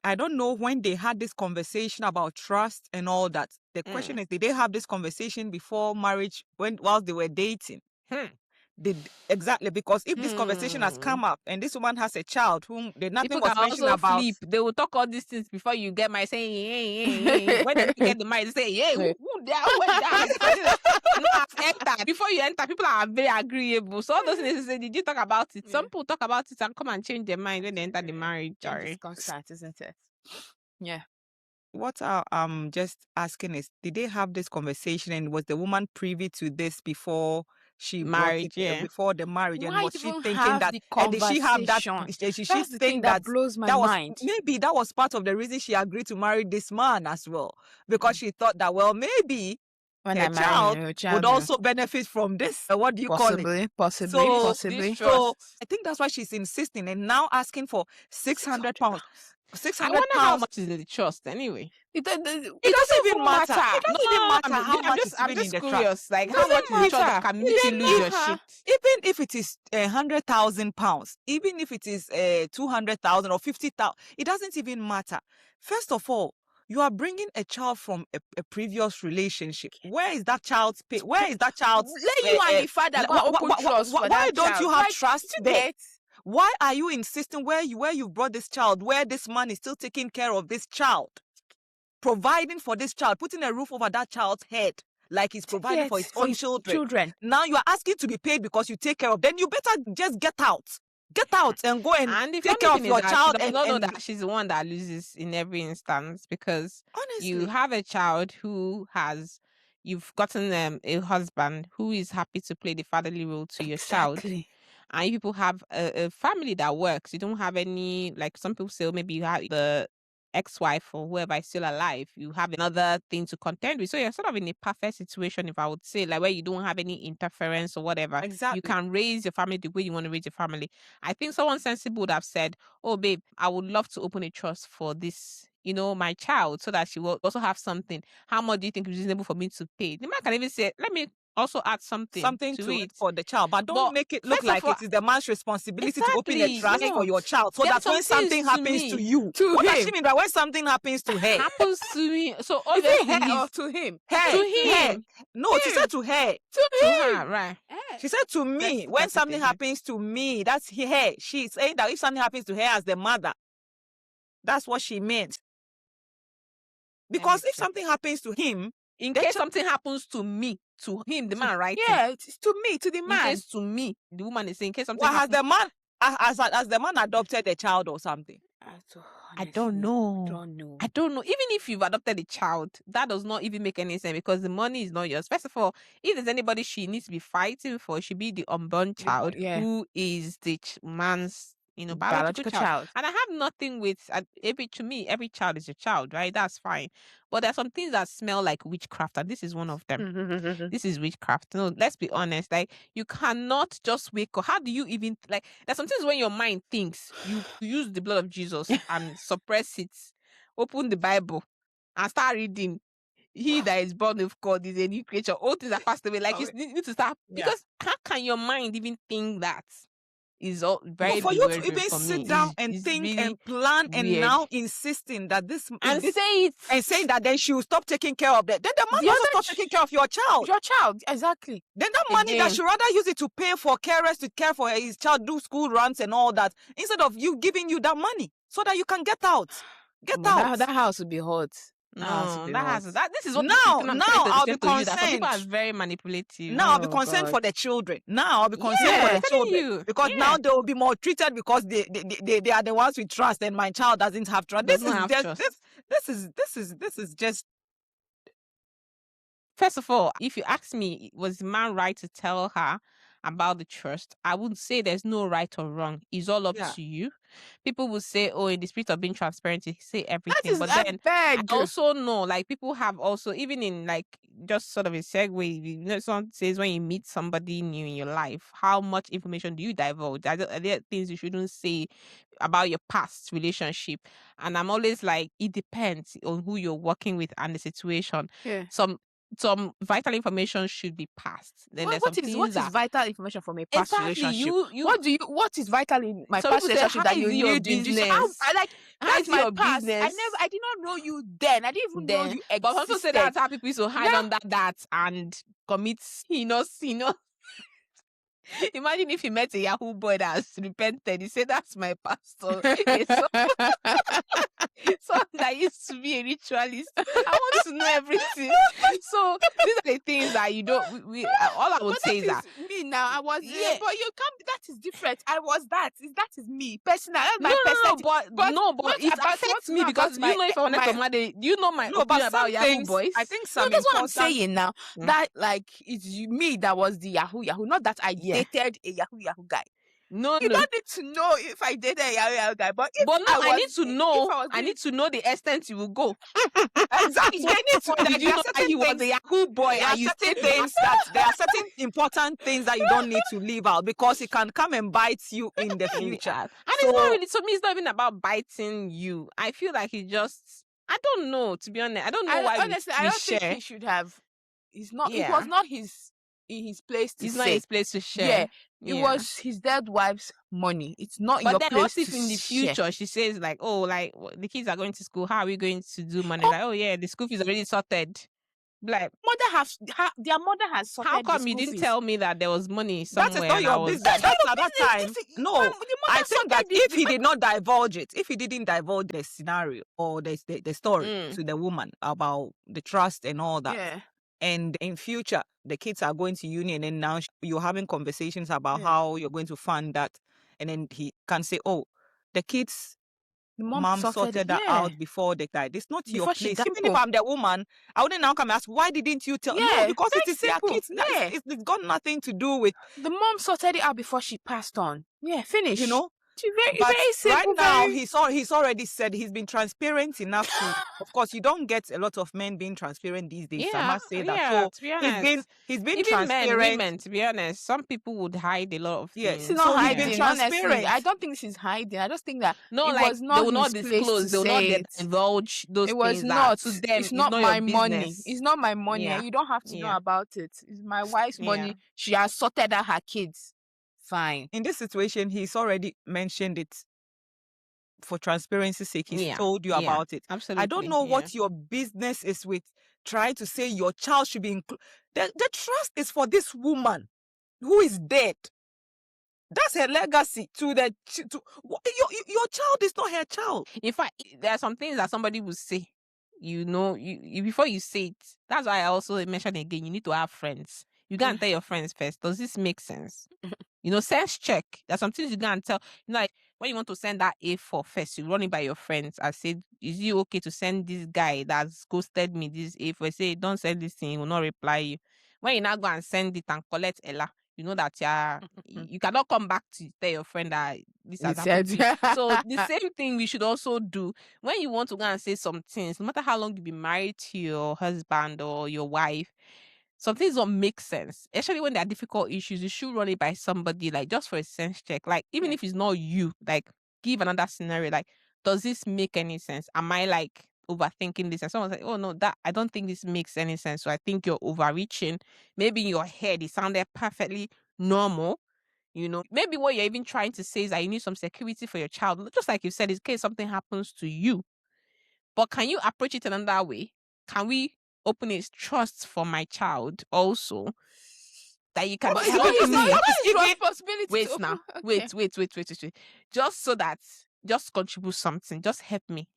I don't know when they had this conversation about trust and all that. The question is, did they have this conversation before marriage, whilst they were dating? Exactly, because if this conversation has come up and this woman has a child whom nothing was mentioned about,
flip. They will talk all these things before you get married, saying, when they get the married, they say, who went down? Enter. Before you enter, people are very agreeable. So all those things, say, did you talk about it? Some people talk about it and come and change their mind when they enter the marriage.
It's constant, isn't it? Yeah.
What I'm just asking is, did they have this conversation, and was the woman privy to this before she
married?
Before the marriage?
Why
and was she thinking that?
And
did she have that? Did she think that
blows my mind?
Maybe that was part of the reason she agreed to marry this man as well, because she thought that, well, maybe when her child would also benefit from this. What do you call it?
Possibly.
So I think that's why she's insisting and now asking for £600.
I wonder how much is in the trust anyway.
It doesn't even matter. It doesn't even matter how much is in the
curious.
Trust.
Like how much in the trust can make you lose your shit?
Even if it is £100,000, even if it is 200,000 or 50,000, it doesn't even matter. First of all, you are bringing a child from a previous relationship. Where is that child's pay? Where is that child's?
Let you and the father go open trust for that child.
Why don't you have trust there? Why are you insisting where you brought this child, where this man is still taking care of this child, providing for this child, putting a roof over that child's head, like he's providing for his own children. Now you are asking to be paid because you take care of. Then you better just get out. Get out and go and take care of your child.
And know that she's the one that loses in every instance, because honestly, you have a child who has. You've gotten a husband who is happy to play the fatherly role to your child. And people have a family that works. You don't have any, like some people say, maybe you have the ex-wife or whoever is still alive. You have another thing to contend with. So you're sort of in a perfect situation, if I would say, like where you don't have any interference or whatever.
Exactly.
You can raise your family the way you want to raise your family. I think someone sensible would have said, oh, babe, I would love to open a trust for this, my child, so that she will also have something. How much do you think is reasonable for me to pay? The man can even say, let me also add something to it
for the child, but don't make it look like it is the man's responsibility to open a trust for your child, so that when something happens to you, what does she mean that when something happens to her,
happens to me? So
is it her or to him?
Her. No, she said to her.
To her, right?
She said to me, when something happens to me, that's her. She's saying that if something happens to her as the mother, that's what she meant. Because if something happens to him,
in case something happens to me, to him, the man, right?
Yeah, it's to me, to the man.
In case to me, the woman is saying, in case something
has the man, has the man adopted a child or something?
I don't know. Even if you've adopted a child, that does not even make any sense, because the money is not yours. First of all, if there's anybody she needs to be fighting for, it should be the unborn child, who is the man's biological child. And I have nothing with every child is a child, right? That's fine. But there are some things that smell like witchcraft, and this is one of them. This is witchcraft. No, let's be honest. Like, you cannot just wake up. How do you even, like, there's some things when your mind thinks, you use the blood of Jesus and suppress it, open the Bible and start reading. He that is born of God is a new creature. All things are passed away. Like, you need to start, because how can your mind even think that? is all very
for you to
bewildering
even
for
sit
me.
down and
It's
think
really
and plan and
weird.
now insisting that this
And
this,
say it.
and saying that then she will stop taking care of that. Then the man
The
also
other
stop taking care of your child.
Your child, exactly.
Then that money that
Again.
she rather use it to pay for carers to care for his child, do school runs and all that, instead of you giving you that money so that you can get out. Get out.
That house would be hot.
No, this is what
now
I'm trying to
I'll be
explain to you, that some people are
concerned.
very manipulative.
Now I'll be
Oh,
concerned
God.
for the children. Now I'll be concerned
Yeah,
for
I'm
the
telling
children.
you.
Because
Yeah.
now they will be maltreated because they are the ones we trust and my child doesn't have trust.
Does not have trust.
This is just.
First of all, if you ask me, was the man right to tell her about the trust? I would say there's no right or wrong. It's all up to you. People will say, oh, in the spirit of being transparent, you say everything. But then I also know, like, people have also, even in like just sort of a segue, you know, someone says when you meet somebody new in your life, how much information do you divulge? Are there things you shouldn't say about your past relationship? And I'm always like, it depends on who you're working with and the situation.
Yeah.
Some vital information should be passed. Then there's
what is vital information from a past relationship? What is vital in my past relationship that you need in this? That's my past. I did not know you then. I didn't even know you existed.
But people say that's how people used to hide under that and commit heinous. Imagine if you met a Yahoo boy that has repented. He said, that's my pastor. So that used to be a ritualist. I want to know everything. So these are the things that you don't. All I would say is that
me now. I was but you can't. That is different. I was that. That is me personal. That's my perspective.
But it affects me because you know if I wanted to marry, do you know my opinion about Yahoo boys?
I think some.
That's what I'm saying now. That like it's me that was the Yahoo. Not that I dated a Yahoo guy.
No,
you don't need to know if I dated a Yahoo guy, but
I need to know. I need to know the extent you will go.
Exactly.
So, did you know that he was a Yahoo boy?
There are certain important things that you don't need to leave out because it can come and bite you in the future.
And it's not really, to me, it's not even about biting you. I feel like he just, I don't know, to be honest. I don't know why honestly, I don't think
he should have. It's not. It was not his place to
it's
say.
Not his place to share.
It was his dead wife's money. It's not
but
your
then
place
what if in the future she says like, oh, like the kids are going to school, how are we going to do money? Like, oh yeah, the school fees already sorted. Like
their mother has sorted.
How come you didn't tell me that there was money somewhere?
That is not your business. That's at that time. No, I think that if he did not divulge it, if he didn't divulge the scenario or the story to the woman about the trust and all that, and in future the kids are going to union and now you're having conversations about how you're going to fund that, and then he can say, oh, the kids. The mom sorted that out before they died. It's not your place. Even if I'm the woman, I wouldn't now come and ask, why didn't you tell? No, because it is their kids. It's got nothing to do with.
The mom sorted it out before she passed on. Yeah, finish.
You know?
Very simple.
Right now, he's already said he's been transparent enough to. Of course, you don't get a lot of men being transparent these days. I must say that. So
to be honest,
he's been
even
transparent.
Women, to be honest, some people would hide a lot of things.
Yes, it's not hiding. Honestly, I don't think she's hiding. I just think that
they will not disclose. They will not divulge those things.
It was not to them. It's not my money.
Business.
It's not my money. You don't have to know about it. It's my wife's money. She has sorted out her kids. Fine.
In this situation, he's already mentioned it. For transparency's sake, he's told you about it.
Absolutely.
I don't know what your business is with trying to say your child should be included. The trust is for this woman who is dead. That's her legacy to your child is not her child.
In fact, there are some things that somebody will say. You know, you before you say it. That's why I also mentioned again, you need to have friends. You can't tell your friends first. Does this make sense? You know, sense check. There's some things you can't tell. You know, like when you want to send that A4 first, you run it by your friends. I said, is it okay to send this guy that's ghosted me this A4? I say, don't send this thing, he will not reply you. When you now go and send it and collect Ella, you know that you cannot come back to tell your friend that this has happened to you. So the same thing we should also do when you want to go and say some things, no matter how long you've been married to your husband or your wife. Some things don't make sense, especially when there are difficult issues. You should run it by somebody, like just for a sense check. Like even if it's not you, like give another scenario. Like, does this make any sense? Am I like overthinking this? And someone's like, oh no, that I don't think this makes any sense. So I think you're overreaching. Maybe in your head it sounded perfectly normal. maybe what you're even trying to say is that you need some security for your child. Just like you said, in case something happens to you. But can you approach it another way? Can we open a trust for my child also? That you can
But
help
it's
me.
not his responsibility.
Wait
to
now.
Okay.
Wait. Just so that, just contribute something. Just help me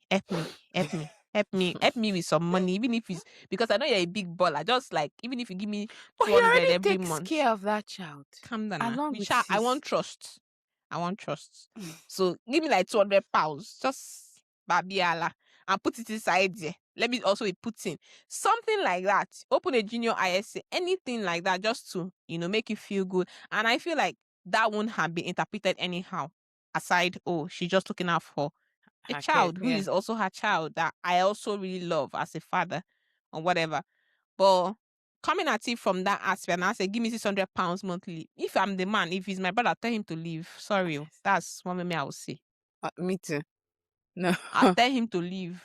with some money, even if it's because I know you're a big baller. Just like even if you give me
But he
200
already
every
takes
month.
care of that child.
Calm down.
Along with
I want trust. So give me like 200 pounds. Just babiala and put it inside there. Let me also be putting something like that. Open a junior ISA, anything like that, just to make you feel good. And I feel like that wouldn't have been interpreted anyhow. Aside, she's just looking out for a
her
child
kid,
who
yeah.
is also her child that I also really love as a father or whatever. But coming at it from that aspect, and I say, give me 600 pounds monthly. If I'm the man, if he's my brother, tell him to leave. Sorry, that's one way I will say.
Me too. No.
I'll tell him to leave.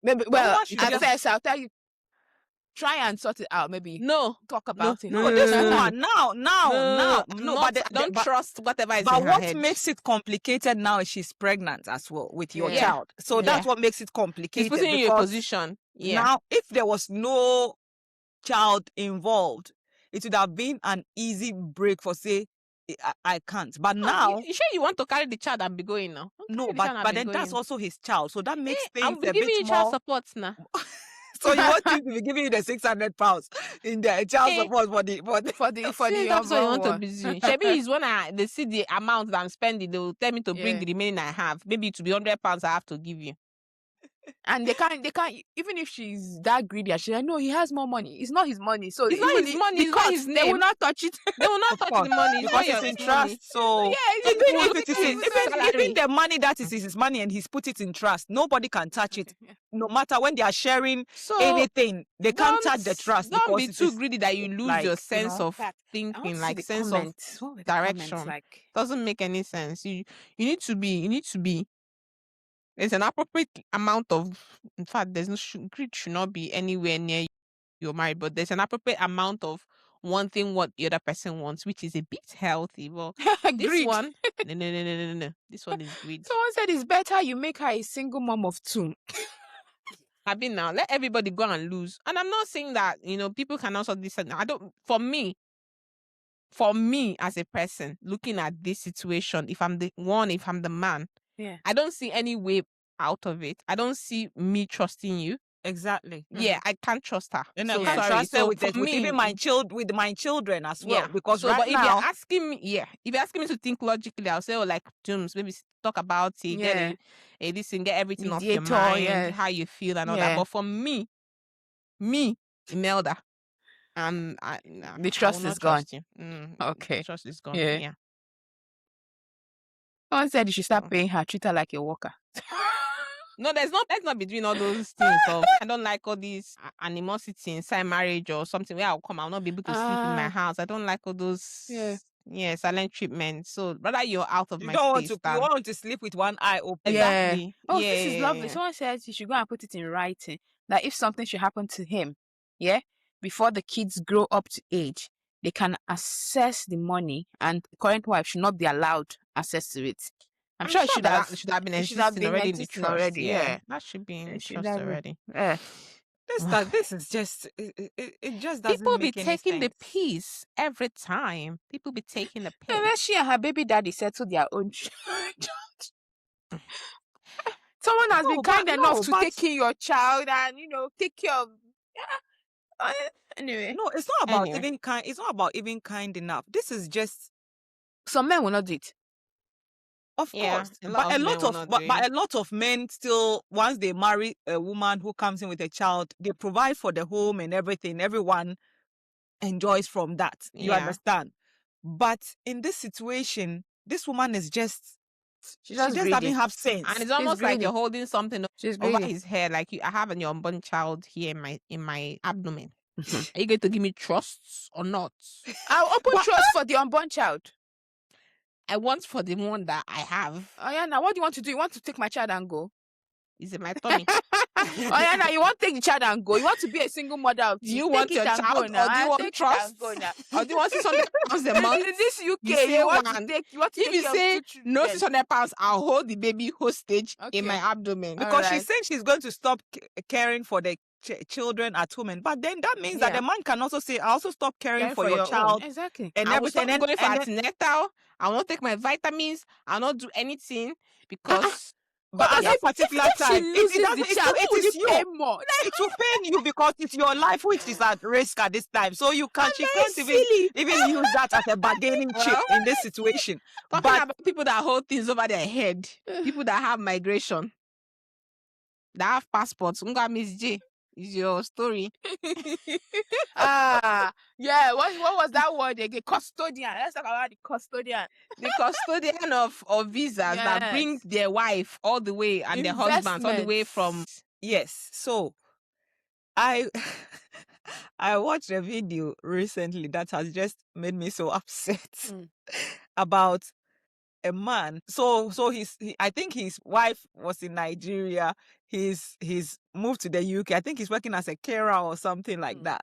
Maybe,
The
well,
woman should
at
just-
first I'll tell you, try and sort it out. Maybe
No,
talk about it.
No, this woman now,
but I don't trust whatever is
but
in her
what
head.
makes it complicated now is she's pregnant as well with your
Yeah.
child. So that's what makes it complicated.
He's putting you in a
because
position. Yeah.
now, if there was no child involved, it would have been an easy break for say, I can't. But now,
you sure you want to carry the child and be going now?
no, but then that's also his child. So that makes
I'm
things a
giving
bit
you child
more.
support now.
So you want him to be giving you the 600 pounds in the child support for the
for
That's what you want to
one.
be doing. Maybe is when they see the amount that I'm spending, they will tell me to bring
Yeah.
the remaining I have. Maybe it will be 100 pounds I have to give you.
And they can't even if she's that greedy, she's like, no, he has more money. It's not his money. So
It's not his money, it's not his
they
name.
will not touch it.
They will not
Of
touch
course,
the money. It's
because
not
it's
your
in
money.
trust. So
Yeah,
even if it is
salary.
even the money that is his money and he's put it in trust, nobody can touch it.
Yeah.
No matter when they are sharing
So
anything, they can't touch the trust.
Don't
because
be
it
too
is
greedy that you lose
like,
your sense of
I want
thinking,
to see
like
the
sense
comments.
of
What were the comments
direction.
like?
Doesn't make any sense. You need to be. There's an appropriate amount of. In fact, there's no greed should not be anywhere near you're married, but there's an appropriate amount of wanting what the other person wants, which is a bit healthy. Well, this
Greed.
one, no. This one is greed.
Someone said it's better you make her a single mom of two.
I mean, now let everybody go and lose. And I'm not saying that people can also listen. I don't. For me as a person looking at this situation, if I'm the man,
Yeah.
I don't see any way out of it. I don't see me trusting you.
exactly.
Yeah, I can't trust her.
And
So
I can't
sorry.
trust her
So
with
for me,
even my children as well.
yeah.
Because
so,
right
but
now,
if you're asking me to think logically, I'll say, like, James, maybe talk about it,
Yeah.
get this and get everything off your
Mediator,
mind,
yeah.
how you feel and all
Yeah.
that. But for me, Imelda,
The trust is gone. Okay.
The trust is gone.
Yeah.
Yeah.
Someone said you should start paying her, treat her like a worker.
No, let's not be doing all those things of I don't like all these animosity inside marriage or something where I'll not be able to sleep in my house. I don't like all those silent treatment. So rather you're out of
you
my
don't want
space.
to you want to sleep with one eye open.
Exactly.
Yeah. Oh,
Yeah,
this is
yeah,
lovely.
yeah.
Someone says you should go and put it in writing. That if something should happen to him, before the kids grow up to age, they can access the money and the current wife should not be allowed access to it. I'm sure it should have
been
it should have
existing
been
already in the
existing
trust.
already, yeah.
That should be in the
It should
trust
have-
already.
Yeah.
This is just it just doesn't
People be
make any
taking the
sense.
piece every time. People be taking the piece.
Unless she and her baby daddy settle their own child. Someone has been kind enough to take in your child and take care of. Anyway,
No, it's not about
Anyway.
even kind. It's not about even kind enough. This is just,
some men will not do it.
of
Yeah,
course,
a lot
but
of men will not do
but
it.
a lot of men still, once they marry a woman who comes in with a child, they provide for the home and everything. Everyone enjoys from that. You
Yeah.
understand? But in this situation, this woman is just
She's
she
just
just
greedy.
doesn't have sense.
And it's almost like
greedy.
you're holding something
She's
over
greedy.
his head. Like I have your unborn child here in my abdomen. Are you going to give me trusts or not?
I'll open trust for the unborn child.
I want for the one that I have.
Oh yeah, now what do you want to do? You want to take my child and go?
It's in my tummy.
Oh yeah, now you want to take the child and go. You want to be a single mother of two.
Do you
Take
want
it
your
and
child,
go
or
now.
do you want
Take
trust,
it and go now.
or do you want 600 pounds a month?
In this UK,
You say
you want
one.
to take
If you
care
say
of 2
no
children.
600 pounds, I'll hold the baby hostage in
Okay.
my abdomen.
Because
Alright.
she's saying she's going to stop caring for the children at home, but then that means that
Yeah.
the man can also say, I also stop caring
Care
for your
own.
child
Exactly.
and
I will
everything.
stop going for
And then,
antenatal. I won't take my vitamins. I'll not do anything because.
but at that particular
if
time,
she
it
loses
doesn't.
the child,
It
who would
is
you
you.
pay more?
It will pain you because it's your life which is at risk at this time. So you can't. She can't even use that as a bargaining chip
Well,
in this situation.
talking
But
about people that hold things over their head, people that have migration, that have passports. Unga Miss J is your story.
Yeah. What was that word again? Custodian. Let's talk about the custodian.
The custodian of visas that bring
Yes.
their wife all the way and their husbands all the way from.
yes, so I I watched a video recently that has just made me so upset about a man. So I think his wife was in Nigeria. He's moved to the UK. I think he's working as a carer or something like that.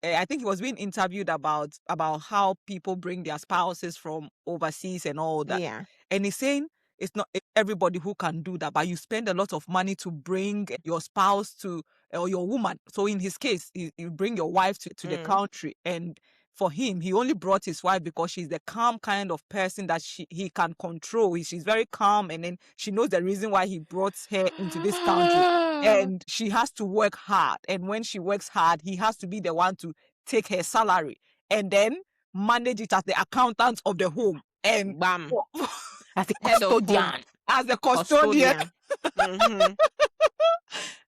I think he was being interviewed about how people bring their spouses from overseas and all that.
Yeah.
And he's saying it's not everybody who can do that, but you spend a lot of money to bring your spouse to or your woman. So in his case, you bring your wife to the country, and for him, he only brought his wife because she's the calm kind of person that he can control. She's very calm, and then she knows the reason why he brought her into this country, and she has to work hard. And when she works hard, he has to be the one to take her salary and then manage it as the accountant of the home and
Bam.
as the
Head of home.
custodian. As the custodian.
Mhm.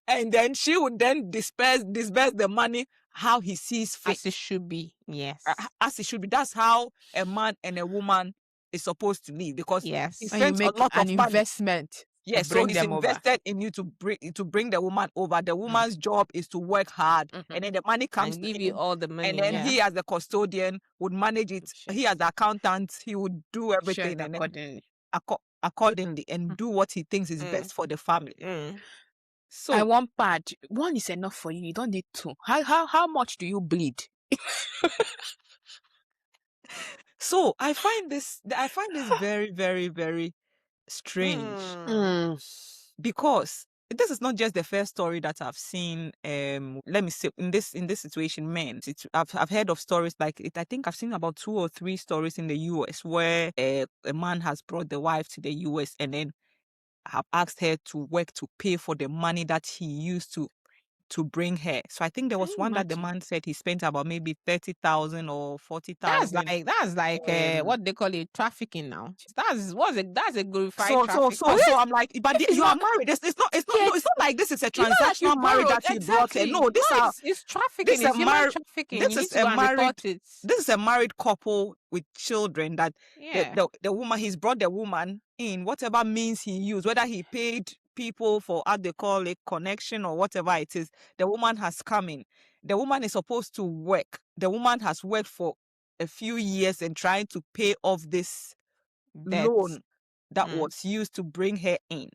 And then she would then disperse the money how he sees fit.
As it should be. Yes.
As it should be. That's how a man and a woman is supposed to live, because
Yes.
he
And you
spends
make
a lot
an
of money.
investment.
Yes, so
bring
he's
them over.
invested in you to bring the woman over. The woman's job is to work hard, and then the money comes
And give
to
you
him,
all the money.
and then
yeah.
he as the custodian would manage it. He as the accountant, he would do everything
Shared
and then
accordingly.
accordingly and do what he thinks is best for the family. So
I want pad. One is enough for you. You don't need two. How much do you bleed?
So I find this very, very, very strange, because this is not just the first story that I've seen. Let me say in this situation, men. I've heard of stories like it. I think I've seen about 2 or 3 stories in the US where a man has brought the wife to the US and then have asked her to work to pay for the money that he used to bring her. So I think there was one that the man said he spent about maybe 30,000 or 40,000.
That's like what they call it, trafficking now. That's a glorified
So
trafficking.
I'm like, but you are married. It's not like this is a transactional marriage that he brought her. No,
it's trafficking. It's human trafficking.
This
You need
is
to go and report it.
This is a married couple with children that
Yeah.
the woman, he's brought the woman in, whatever means he used, whether he paid people for how they call it connection or whatever it is, the woman has come in. The woman is supposed to work. The woman has worked for a few years and trying to pay off this loan that was used to bring her in.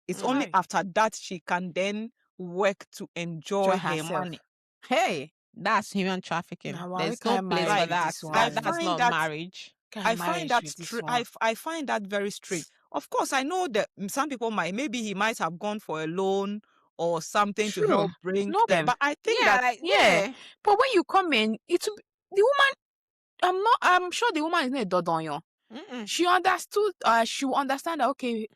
It's only after that she can then work to enjoy her money.
Hey, that's human trafficking. There's no place for that. That's not marriage.
I find that I find that very strange. Of course, I know that some people maybe he might have gone for a loan or something to help bring them. But I think
But when you come in, the woman, I'm sure the woman is not a dodonyo. She understood, she will understand that, okay,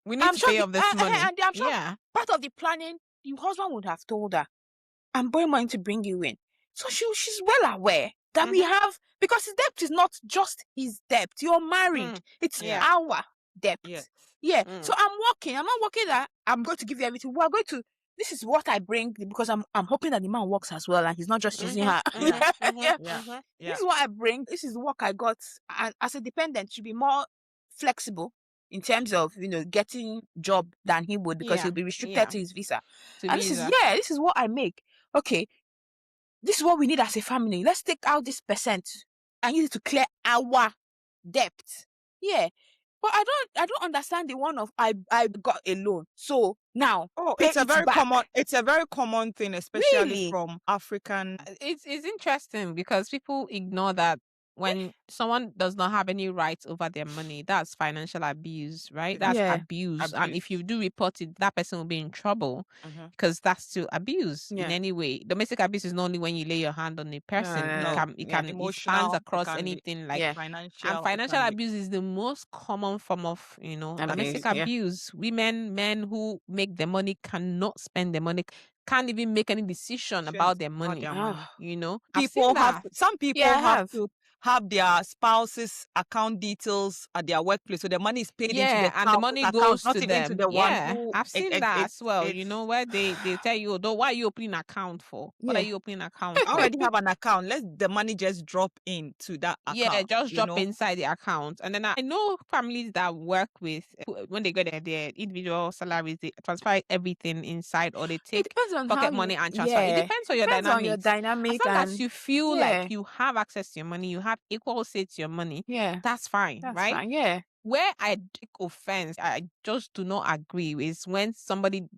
we need to pay off this money.
And I'm sure part of the planning, the husband would have told her, I'm borrowing money to bring you in. So she's well aware that we have, because his debt is not just his debt. You're married. It's our debt. So I'm not working that I'm going to give you everything. We're going to, this is what I bring, because I'm hoping that the man works as well and he's not just using her. This is what I bring. This is the work I got. And as a dependent, should be more flexible in terms of, getting job than he would, because he'll be restricted to his visa. This is what I make. Okay, this is what we need as a family. Let's take out this percent and use it to clear our debt. But I don't understand the one of I got a loan. So now
it's a very
back.
common thing, especially
Really?
from African.
It's interesting because people ignore that when someone does not have any rights over their money, that's financial abuse, right? That's
Yeah.
abuse. And if you do report it, that person will be in trouble because that's still abuse in
Yeah.
any way. Domestic abuse is not only when you lay your hand on a person. It
Emotional,
spans
it
across
can be
anything like
financial.
and financial abuse is the most common form of, domestic abuse. Women, men who make the money cannot spend the money, can't even make any decision about their money. I've seen that.
Some people have to have their spouse's account details at their workplace, so the money is paid into the
and the money
account,
goes
not
to
even
them.
into the one who.
I've seen that as well. Where they tell you, though, why are you opening an account for? What are you opening an account for?
I already have an account. Let the money just drop into that account.
Yeah, just drop inside the account. And then I know families that work with, when they get their individual salaries, they transfer everything inside, or they take pocket money and transfer. It depends on your dynamics. As long as you feel like you have access to your money, you have equal say to your money, that's fine, right?
Fine, yeah.
Where I take offense, I just do not agree, is when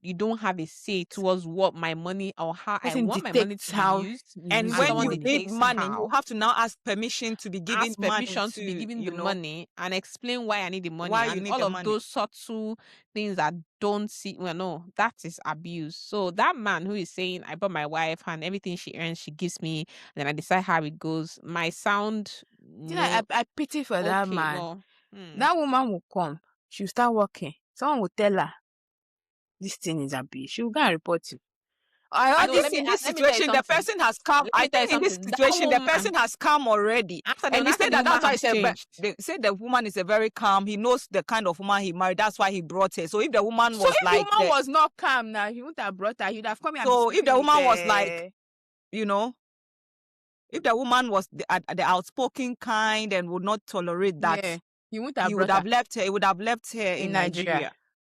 you don't have a say towards what my money or how I want my money to be used.
And when you need money, you have to now ask permission to be given
permission to be given the money and explain why I need the money.
Why
and
you need
all
the
of
money.
Those subtle things that don't see. Well, no, that is abuse. So that man who is saying, I bought my wife and everything she earns, she gives me, and then I decide how it goes, my sound.
I pity for that man. Well, that woman will come. She'll start working. Someone will tell her, this thing is abuse. She will go and report you.
I think in this situation, the person has come. I think in this situation, the person has come already. And he said that's why they said the woman is a very calm. He knows the kind of woman he married. That's why he brought her. So if the woman was
the woman was not calm now, he wouldn't have brought her. He'd have come here.
So if the woman was like, if the woman was the outspoken kind and would not tolerate that,
he would
have left her. He would have left her in Nigeria.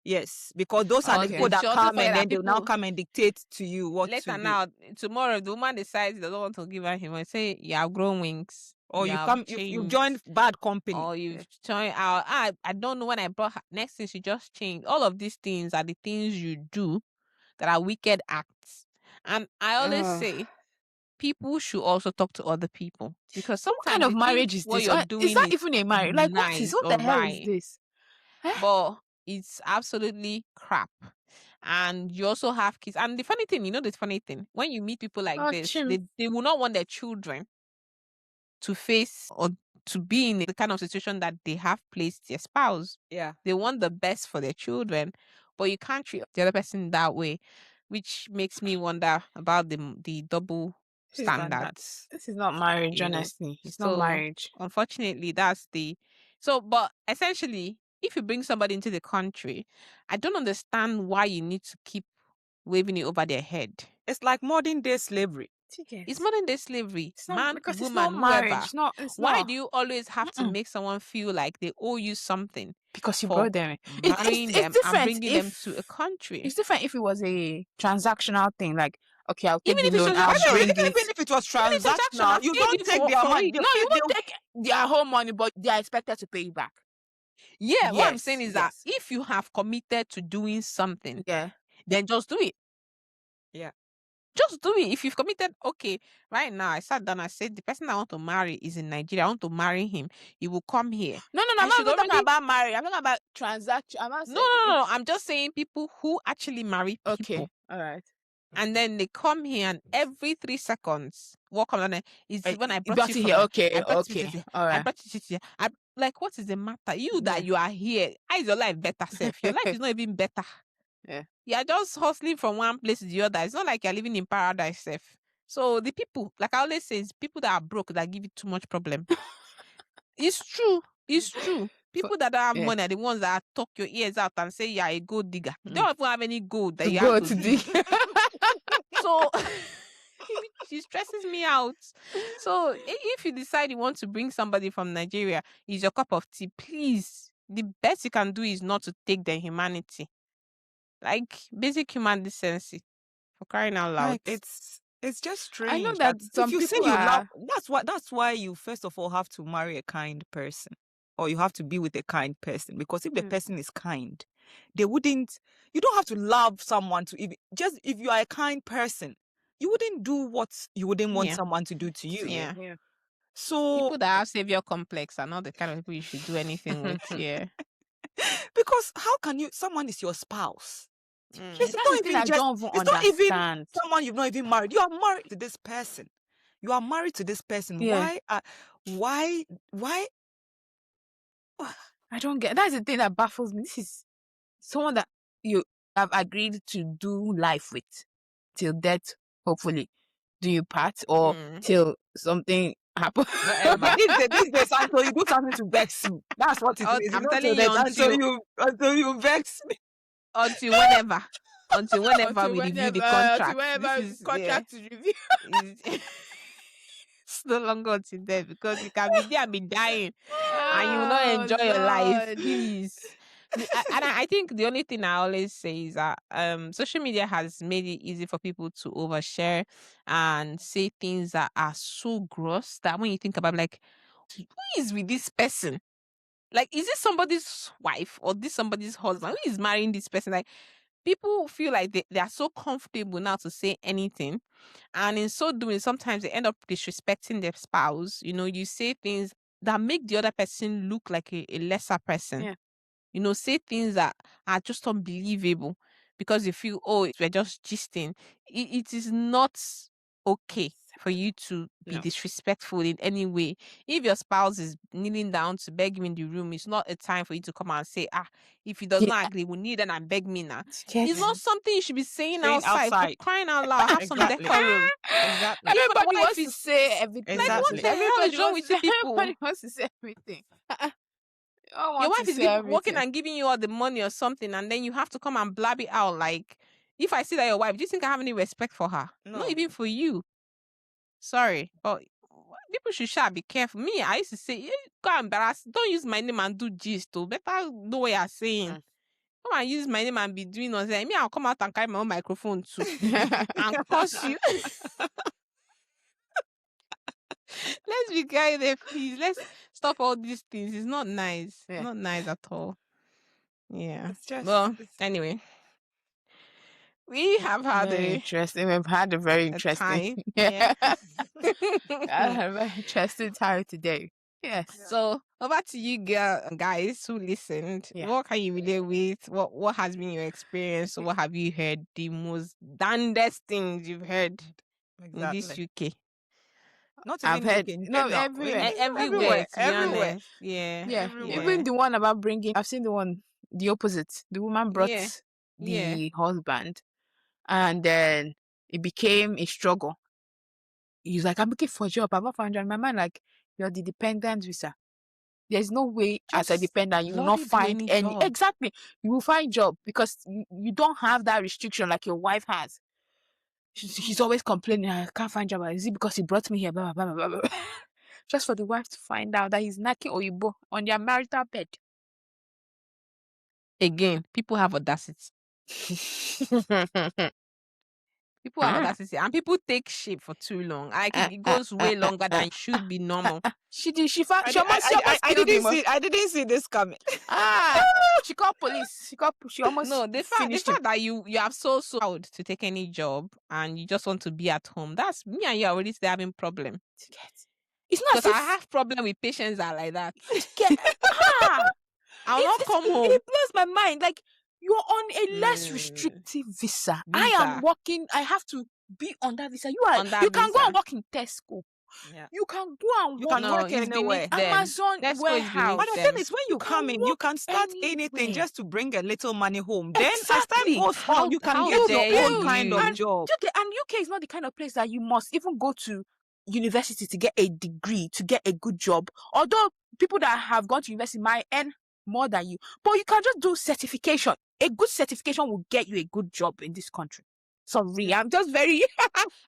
Yes, because those are the people that come and then they'll now come and dictate to you what to do.
Now, tomorrow, if the woman decides doesn't want to give her him, I say, you have grown wings.
Or you joined bad company.
Or you joined out. I don't know when I brought her. Next thing, she just changed. All of these things are the things you do that are wicked acts. And I always say, people should also talk to other people. Because sometimes
what kind of marriage is
what
this?
You're doing
is that even a marriage? Like,
nice
what the hell is this?
But it's absolutely crap. And you also have kids. And the funny thing, when you meet people like this, they will not want their children to face or to be in the kind of situation that they have placed their spouse.
Yeah.
They want the best for their children, but you can't treat the other person that way, which makes me wonder about the double standards.
This is not marriage, honestly. It's not marriage.
Unfortunately, but essentially, if you bring somebody into the country, I don't understand why you need to keep waving it over their head.
It's like modern day slavery.
It's modern day slavery. Man, woman,
it's not marriage.
Why do you always have to make someone feel like they owe you something?
Because you brought them.
Marrying them and bringing them to a country.
It's different if it was a transactional thing, like, okay, I'll take the loan, I'll bring it.
Even if it was transactional, you don't take their money.
No, you won't take their whole money, but they are expected to pay you back.
Yeah, what I'm saying is that if you have committed to doing something, then just do it.
Yeah.
Just do it. If you've committed, okay, right now I sat down, I said, the person I want to marry is in Nigeria. I want to marry him. He will come here.
No, I'm not talking about marriage. I'm talking about transaction.
No. I'm just saying people who actually marry people.
Okay, all right.
And then they come here and every 3 seconds, walk on is when I brought you
here. Okay, all right.
I brought you here. Like, what is the matter? That you are here. How is your life better, self? Your life is not even better.
Yeah.
You're just hustling from one place to the other. It's not like you're living in paradise, self. So the people, like I always say, it's people that are broke that give you too much problem. It's true. People that don't have money are the ones that talk your ears out and say you're a gold digger. You don't even have any gold that you have to dig. So she stresses me out. So if you decide you want to bring somebody from Nigeria, it's your cup of tea, please. The best you can do is not to take their humanity. Like basic human decency, for crying out loud.
Like, it's just strange.
I know that some
if you
people
say you love, that's why you first of all have to marry a kind person. or you have to be with a kind person. Because if the person is kind, they wouldn't, you don't have to love someone to even, just if you are a kind person, you wouldn't do what you wouldn't want someone to do to you.
Yeah.
So
people that have savior complex are not the kind of people you should do anything with. Yeah.
because how can you, someone is your spouse. It's not even just,
don't even
it's not even
understand.
someone you've not even married. You are married to this person. You are married to this person.
Yeah.
Why?
I don't get. That's the thing that baffles me. This is someone that you have agreed to do life with till death, hopefully. Do you part or till something happens?
Whatever. These days, until you do something to vex me. That's what it is.
I'm
Not
telling
till
you,
until you vex me.
until whenever. Until whenever we review the contract.
Whenever
This is
contract is reviewed.
It's no longer until then, because you can be there and be dying and you will not enjoy your life. Please. I think the only thing I always say is that social media has made it easy for people to overshare and say things that are so gross that when you think about, like, who is with this person? Like, is this somebody's wife or this somebody's husband? Who is marrying this person? Like, people feel like they are so comfortable now to say anything. And in so doing, sometimes they end up disrespecting their spouse. You know, you say things that make the other person look like a lesser person.
Yeah.
You know, say things that are just unbelievable because you feel, oh, we're just gisting. It is not okay for you to be disrespectful in any way. If your spouse is kneeling down to beg you in the room, it's not a time for you to come and say, if he does not agree, we need and beg me now. It's not something you should be saying outside. For crying out loud, have some decorum.
Exactly.
Everybody wants to say everything.
Like, what the hell is wrong with you people?
Everybody wants to say everything.
Your wife is working and giving you all the money or something, and then you have to come and blab it out. Like, if I see that your wife, do you think I have any respect for her?
No.
Not even for you. Sorry, but people should be careful. Me, I used to say, go embarrass. Don't use my name and do gist. Better know what you're saying. Come and use my name and be doing nothing. Me, I'll come out and carry my own microphone too and curse you. Let's be guided, please. Let's stop all these things. It's not nice.
Yeah.
Not nice at all. Yeah.
It's just,
well, anyway, we have had
interesting. We've had a very interesting
time. Yeah.
I had a very interesting time today. Yes.
So over to you, guys who listened.
Yeah.
What can you relate with? What has been your experience? What have you heard? The most damnedest things you've heard in this UK?
Not
I've
even
heard
everywhere.
Everywhere.
Yeah.
Everywhere. Even the one about bringing. I've seen the one the opposite. The woman brought the husband, and then it became a struggle. He's like, I'm looking for a job. I'm not finding in my mind, like, you're the dependent visa. There's no way as a dependent you will not find any
job.
Exactly. You will find job because you don't have that restriction like your wife has. She's always complaining, I can't find job. Is it because he brought me here? Blah, blah, blah, blah, blah. Just for the wife to find out that he's knocking Oyibo on their marital bed.
Again, people have audacity. People have audacity, and people take shit for too long. It goes way longer than it should be normal.
She did. I
didn't see this coming.
She called police. She almost
the fact that you have so proud to take any job and you just want to be at home. That's me and you already still having problem.
It's not
because I have problem with patients that are like that. I'll not come home.
It blows my mind. Like, you're on a less restrictive visa. I am working. I have to be on that visa. You can go and work in Tesco.
Yeah.
You can go and
work anywhere.
Amazon warehouse.
But the thing is, when you come in, you can start anything just to bring a little money home. Then as time goes on, you can get your own kind of job.
And UK is not the kind of place that you must even go to university to get a degree, to get a good job. Although people that have gone to university might earn more than you, but you can just do certification. A good certification will get you a good job in this country. Sorry, I'm just very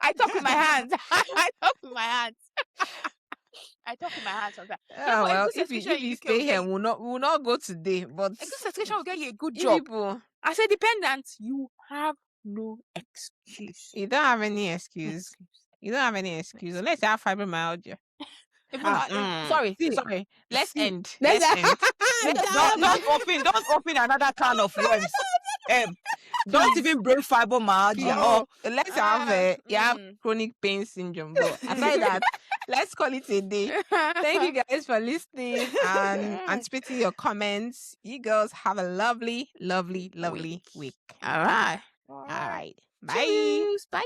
I talk with my hands. I talk with my hands sometimes.
Oh, well, if you stay here, we'll not go today. But
a good certification will get you a good job. As a dependent, you have no excuse.
You don't have any excuse. You don't have any excuse unless you have fibromyalgia. Sorry. Let's end. Let's end.
Don't open another can of worms. Don't even bring fibromyalgia.
Let's have chronic pain syndrome. But aside that, let's call it a day. Thank you guys for listening and spitting your comments. You girls have a lovely week.
All right.
Bye.
Cheers. Bye.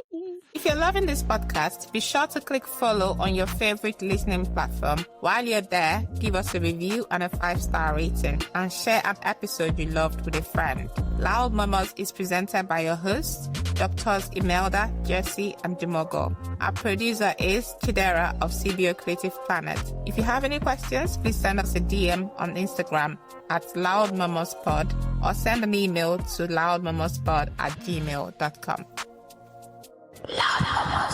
If you're loving this podcast, be sure to click follow on your favorite listening platform. While you're there, give us a review and a 5-star rating and share an episode you loved with a friend. Loud Mamas is presented by your hosts, Doctors Imelda, Jesse, and Jumogo. Our producer is Chidera of CBO Creative Planet. If you have any questions, please send us a DM on Instagram at loudmamaspod or send an email to loudmamaspod@gmail.com. Loud Mamas.